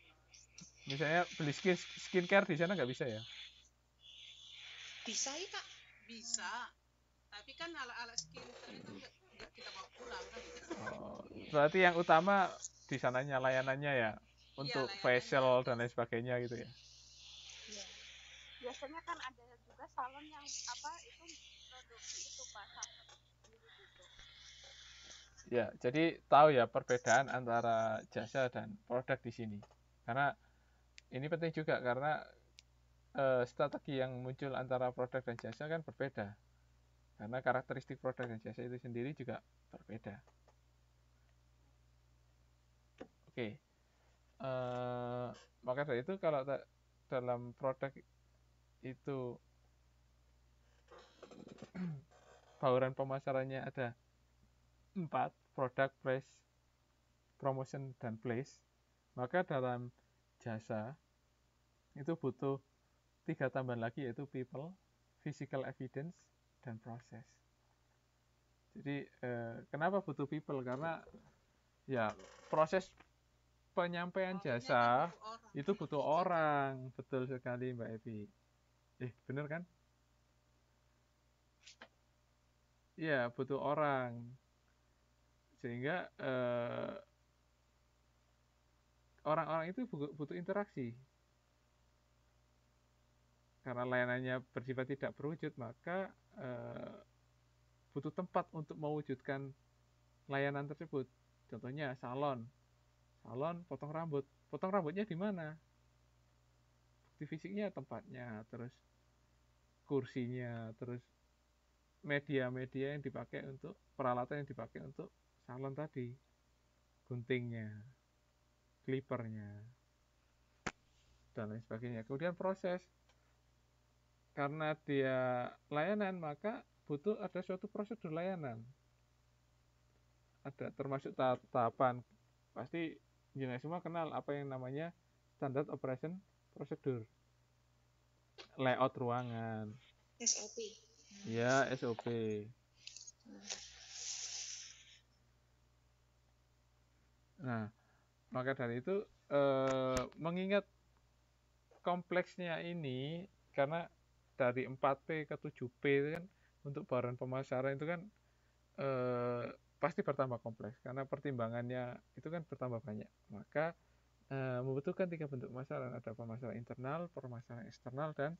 Misalnya beli skincare di sana nggak bisa ya? Bisa ya Pak. Bisa. Tapi kan alat-alat skincare itu nggak kita bawa pulang kan gitu. Oh, berarti yang utama di sananya layanannya ya, untuk layanannya. facial dan lain sebagainya gitu ya? Iya. Biasanya kan ada juga salon yang apa itu produksi itu Pak sendiri gitu. Ya, jadi tahu ya perbedaan antara jasa dan produk di sini. Karena ini penting juga karena strategi yang muncul antara produk dan jasa kan berbeda. Karena karakteristik produk dan jasa itu sendiri juga berbeda. Oke. Maka dari itu kalau dalam produk itu bauran pemasarannya ada 4, product, price, promotion, dan place, maka dalam jasa itu butuh 3 tambahan lagi, yaitu people, physical evidence, dan proses. Jadi kenapa butuh people? Karena ya proses penyampaian jasa itu butuh orang. Betul sekali Mbak Evi. Bener kan? Iya, butuh orang. Sehingga orang-orang itu butuh interaksi. Karena layanannya bersifat tidak berwujud, maka butuh tempat untuk mewujudkan layanan tersebut. Contohnya salon potong rambut. Potong rambutnya di mana? Bukti fisiknya tempatnya, terus kursinya, terus media-media yang dipakai untuk peralatan yang dipakai untuk salon tadi, guntingnya, clippernya, dan lain sebagainya. Kemudian proses, karena dia layanan maka butuh ada suatu prosedur layanan. Ada termasuk tahapan. Pasti jenengan semua kenal apa yang namanya standard operation procedure. Layout ruangan. SOP. Ya, SOP. Nah, maka dari itu mengingat kompleksnya ini, karena dari 4P ke 7P itu kan untuk bauran pemasaran itu kan pasti bertambah kompleks karena pertimbangannya itu kan bertambah banyak. Maka membutuhkan 3 bentuk pemasaran, ada pemasaran internal, pemasaran eksternal, dan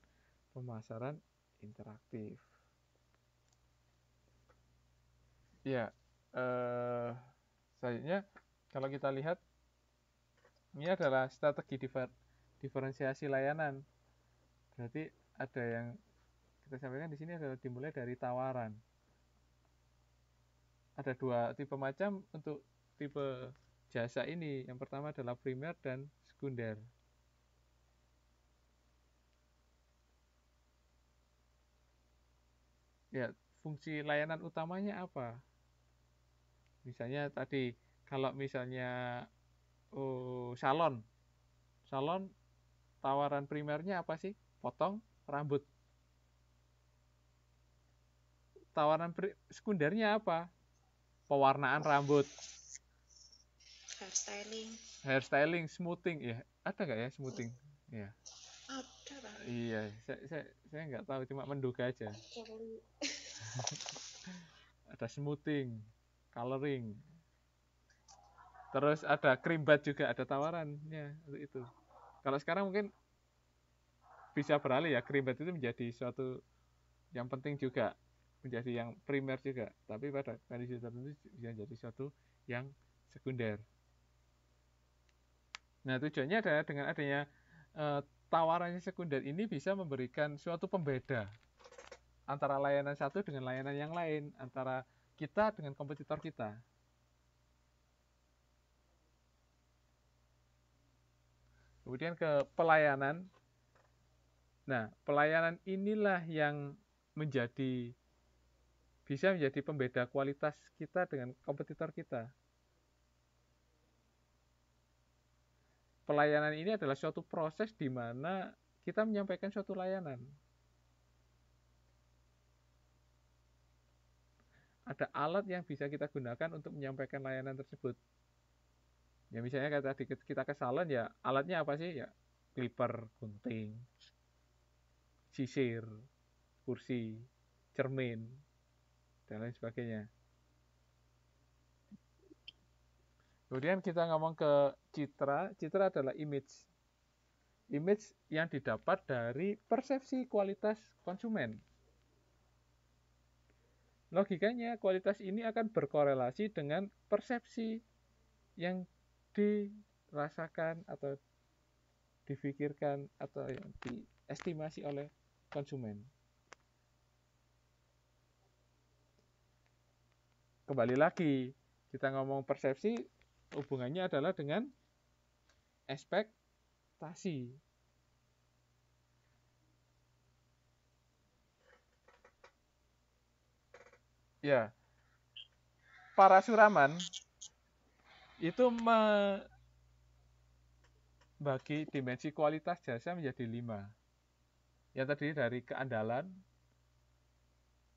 pemasaran interaktif. Ya, selanjutnya kalau kita lihat ini adalah strategi diferensiasi layanan. Berarti ada yang kita sampaikan di sini adalah dimulai dari tawaran. Ada 2 tipe macam untuk tipe jasa ini. Yang pertama adalah primer dan sekunder. Ya, fungsi layanan utamanya apa? Misalnya tadi, kalau misalnya salon tawaran primernya apa sih? Potong rambut. Tawaran sekundernya apa? Pewarnaan rambut, hairstyling, smoothing. Ya, ada nggak ya smoothing? Ya. Ada, Pak. Iya, saya nggak tahu, cuma menduga aja. Ada smoothing, coloring. Terus ada cream bath juga, ada tawarannya untuk itu. Kalau sekarang mungkin bisa beralih ya, cream bath itu menjadi suatu yang penting juga, menjadi yang primer juga, tapi pada kondisi tertentu bisa jadi suatu yang sekunder. Nah, tujuannya adalah dengan adanya tawarannya sekunder ini bisa memberikan suatu pembeda antara layanan satu dengan layanan yang lain, antara kita dengan kompetitor kita. Kemudian ke pelayanan. Nah, pelayanan inilah yang bisa menjadi pembeda kualitas kita dengan kompetitor kita. Pelayanan ini adalah suatu proses di mana kita menyampaikan suatu layanan. Ada alat yang bisa kita gunakan untuk menyampaikan layanan tersebut. Ya misalnya kayak tadi kita ke salon, ya alatnya apa sih? Ya clipper, gunting, sisir, kursi, cermin, dan lain sebagainya. Kemudian kita ngomong ke citra. Citra adalah image yang didapat dari persepsi kualitas konsumen. Logikanya, kualitas ini akan berkorelasi dengan persepsi yang dirasakan atau difikirkan atau yang diestimasi oleh konsumen. kembali lagi kita ngomong persepsi, hubungannya adalah dengan ekspektasi. Ya, para suraman itu membagi dimensi kualitas jasa menjadi 5. Yang terdiri dari keandalan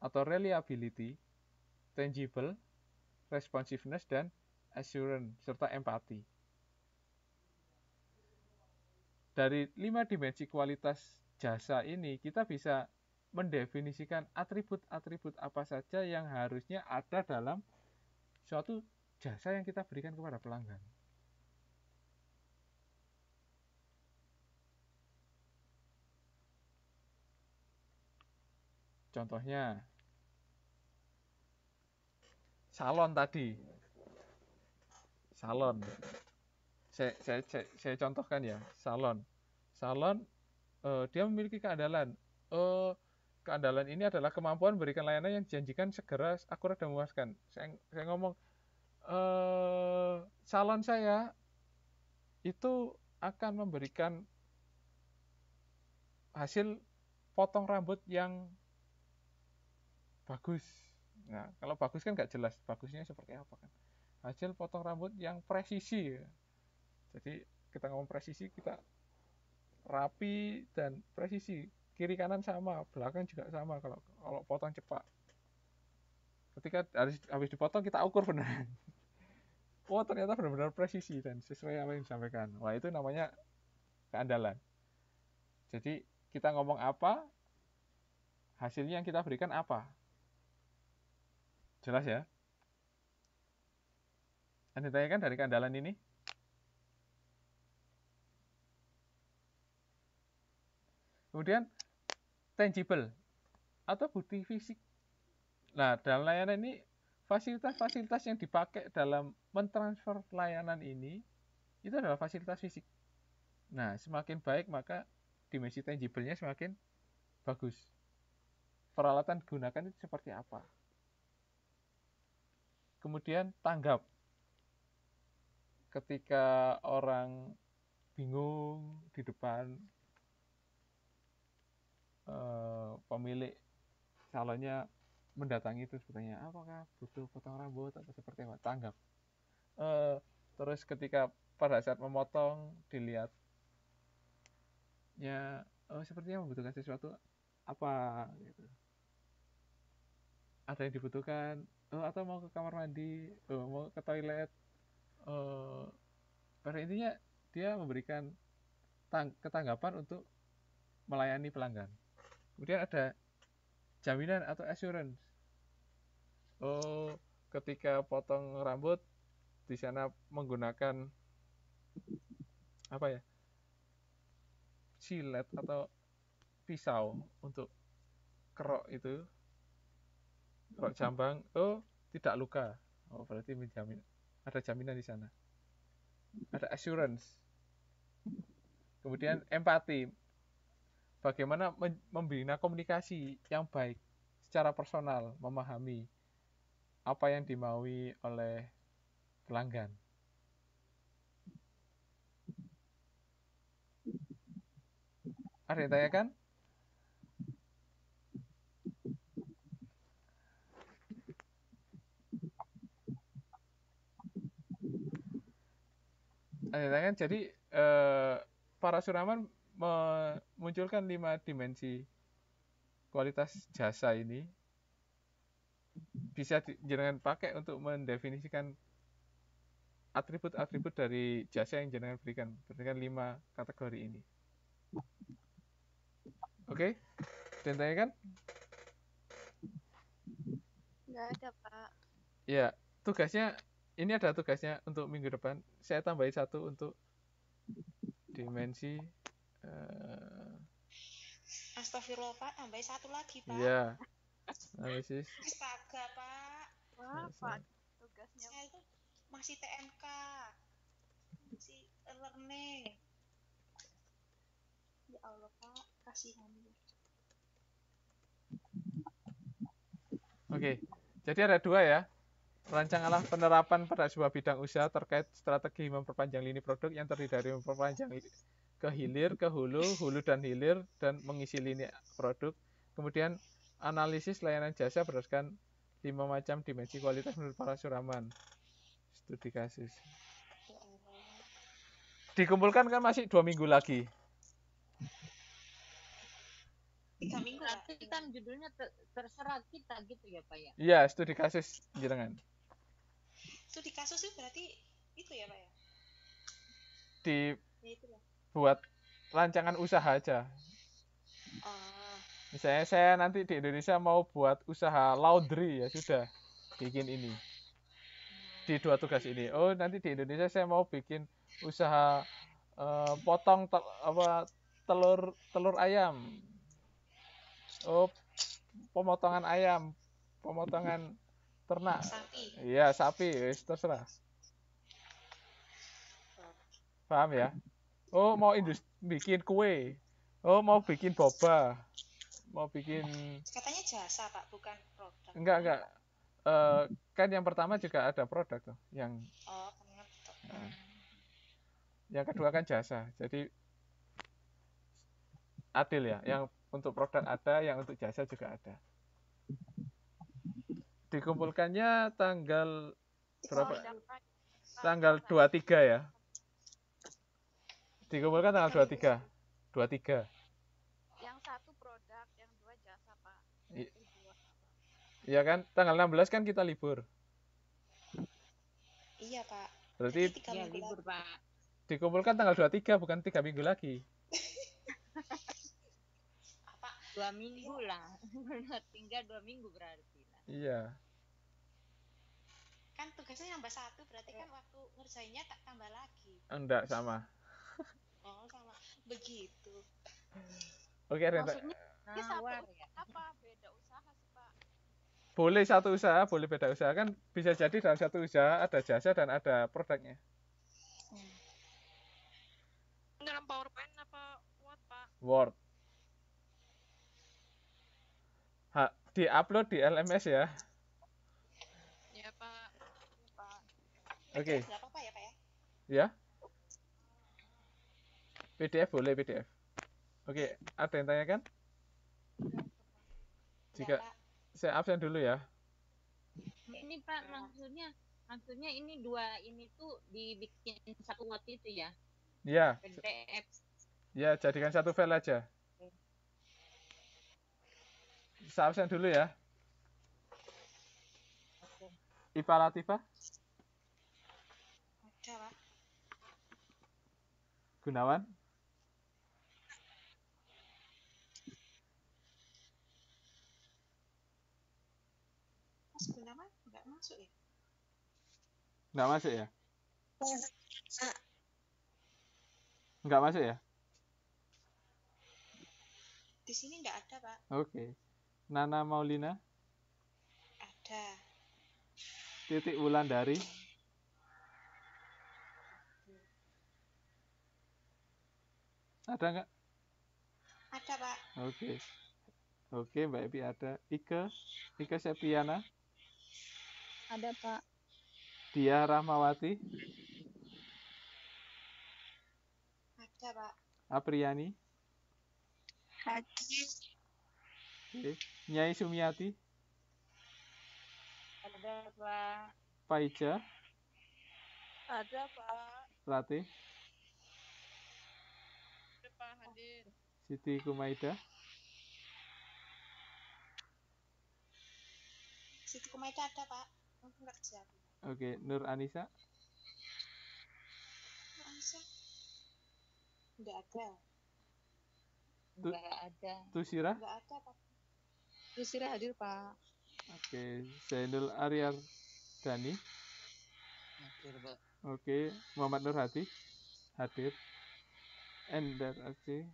atau reliability, tangible, responsiveness, dan assurance, serta empati. Dari 5 dimensi kualitas jasa ini, kita bisa mendefinisikan atribut-atribut apa saja yang harusnya ada dalam suatu jasa yang kita berikan kepada pelanggan. Contohnya, salon tadi. Salon. Saya contohkan ya, salon. Salon, dia memiliki keandalan. Keandalan ini adalah kemampuan memberikan layanan yang dijanjikan segera, akurat, dan memuaskan. Saya ngomong, salon saya itu akan memberikan hasil potong rambut yang bagus. Nah, kalau bagus kan nggak jelas bagusnya seperti apa kan. Hasil potong rambut yang presisi. Jadi kita ngomong presisi, kita rapi dan presisi. Kiri kanan sama, belakang juga sama kalau potong cepat. Ketika habis dipotong kita ukur benar. Oh, ternyata benar-benar presisi dan sesuai apa yang disampaikan. Wah, itu namanya keandalan. Jadi kita ngomong apa, hasilnya yang kita berikan apa. Jelas ya? Anda tanyakan dari keandalan ini? Kemudian tangible atau bukti fisik. Nah, dalam layanan ini fasilitas-fasilitas yang dipakai dalam mentransfer layanan ini itu adalah fasilitas fisik. Nah, semakin baik maka dimensi tangible-nya semakin bagus. Peralatan digunakan itu seperti apa? Kemudian tanggap. Ketika orang bingung di depan pemilik salonnya mendatangi terus bertanya, apakah butuh potong rambut atau seperti apa? Tanggap. Terus ketika pada saat memotong dilihatnya sepertinya membutuhkan sesuatu apa gitu. Ada yang dibutuhkan atau mau ke kamar mandi, mau ke toilet. Pada intinya dia memberikan ketanggapan untuk melayani pelanggan. Kemudian ada jaminan atau assurance. Ketika potong rambut di sana menggunakan apa ya? Silet atau pisau untuk kerok itu. Kerok jambang, tidak luka. Berarti menjamin. Ada jaminan di sana. Ada assurance. Kemudian empati. Bagaimana membina komunikasi yang baik secara personal, memahami apa yang dimaui oleh pelanggan. Ada yang tanyakan? Ada yang tanyakan? Jadi para suraman memunculkan 5 dimensi kualitas jasa ini bisa jenengan pakai untuk mendefinisikan atribut-atribut dari jasa yang jenengan berikan berdasarkan 5 kategori ini. Oke? Dan tanyakan? Nggak ada, Pak. Ya, tugasnya, ini ada tugasnya untuk minggu depan. Saya tambahin 1 untuk dimensi Astagfirullah, Pak, tambahin 1 lagi, Pak. iya, analisis. Astaga, Pak. Wah, Pak, tugasnya Saya itu masih TMK, masih learning. Ya Allah, Pak, kasihan. Oke, jadi ada 2 ya. Rancanganlah penerapan pada sebuah bidang usaha terkait strategi memperpanjang lini produk yang terdiri dari memperpanjang ke hilir, ke hulu, hulu dan hilir, dan mengisi lini produk. Kemudian analisis layanan jasa berdasarkan 5 macam dimensi kualitas menurut para suraman. Studi kasus. Dikumpulkan kan masih 2 minggu lagi. 3 minggu ya? Berarti kan judulnya terserah kita gitu ya Pak ya? Iya, studi kasus jenengan. Studi kasus itu berarti itu ya Pak ya? Dibuat rancangan usaha aja. Oh. Misalnya saya nanti di Indonesia mau buat usaha laundry, ya sudah bikin ini. Di 2 tugas ini. Oh, nanti di Indonesia saya mau bikin usaha potong telur ayam. Oh, pemotongan ayam, pemotongan ternak. Sapi. Iya, sapi, terserah. Paham ya? Oh, mau bikin kue. Oh, mau bikin boba. Mau bikin... Katanya jasa Pak, bukan produk. Enggak. Kan yang pertama juga ada produk tuh. Yang yang kedua kan jasa. Jadi adil ya. Yang untuk produk ada, yang untuk jasa juga ada. Dikumpulkannya tanggal berapa? Tanggal 23 ya. Dikumpulkan tanggal 23. 23. Yang satu produk, yang 2 jasa, Pak. Iya kan? Tanggal 16 kan kita libur. Iya, Pak. Berarti ya libur, Pak. Dikumpulkan tanggal 23, bukan 3 minggu lagi. 2 minggu lah. Tinggal 2 minggu berarti lah. Iya. Kan tugasnya nambah 1, berarti kan waktu ngerjainnya tak tambah lagi. Enggak, sama. Oh, sama. Begitu. Oke, Renta. Maksudnya ini satu apa? Beda usaha sih, Pak? Boleh satu usaha, boleh beda usaha. Kan bisa jadi dalam satu usaha ada jasa dan ada produknya. Dalam PowerPoint apa Word, Pak? Word. Di-upload di LMS ya. Ya, Pak. Oke. Enggak apa-apa ya, Pak ya? Ya. PDF boleh, PDF. Oke, ada yang tanyakan? Jika saya absen dulu ya. Ini Pak, maksudnya ini 2 ini tuh dibikin satu Word itu ya? Iya. PDF. Ya, jadikan satu file aja. Saya absen dulu ya. Ipa Latifah? Ada, Pak. Gunawan? Mas Gunawan enggak masuk ya? Enggak masuk ya? Enggak masuk ya? Di sini enggak ada, Pak. Oke. Nana Maulina? Ada. Titik Wulandari? Ada enggak? Ada, Pak. Oke, Mbak Epi ada. Ike Septiana? Ada, Pak. Dia Rahmawati? Ada, Pak. Apriani? Haji. Oke. Nyai Sumiati? Ada Pak. Paija? Ada, Pak. Rate? Ada, Pak, hadir. Siti Kumaida? Siti Kumaida ada, Pak. Kerja. Oke, Nur Anissa? Anissa? Enggak ada. Enggak ada. Tusira? Enggak ada, Pak. Tusira hadir, Pak. Oke, Zainul Aryar Dani? Hadir, Pak. Oke, Muhammad Nur Hadi? Hadir. Endar Oke.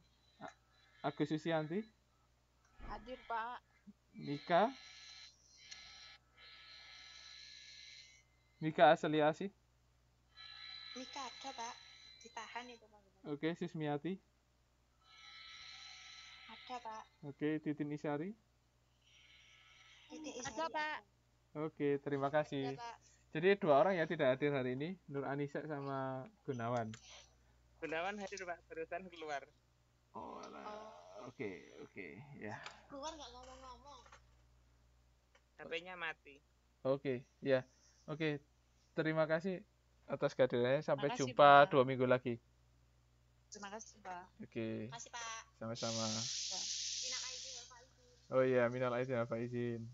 Agus Susianti? Hadir, Pak. Mika Asliasi? Mika ada, Pak. Ditahan itu, Pak. Oke, Sismiati? Ada, Pak. Oke, Titin Isari? Titik Ada, Pak. Oke, terima Ya, kasih. Pak. Jadi 2 orang ya tidak hadir hari ini, Nur Anisa sama Gunawan. Gunawan hadir Pak, barusan keluar. Oh, oke, ya. Keluar nggak ngomong-ngomong. HP-nya mati. Oke, ya. Oke, terima kasih atas kehadirannya. Sampai Makasih, jumpa Pak. 2 minggu lagi. Terima kasih, Pak. Oke, Makasih Pak. sama-sama. Minal aidin wal faizin. Oh iya, minal aidin wal faizin.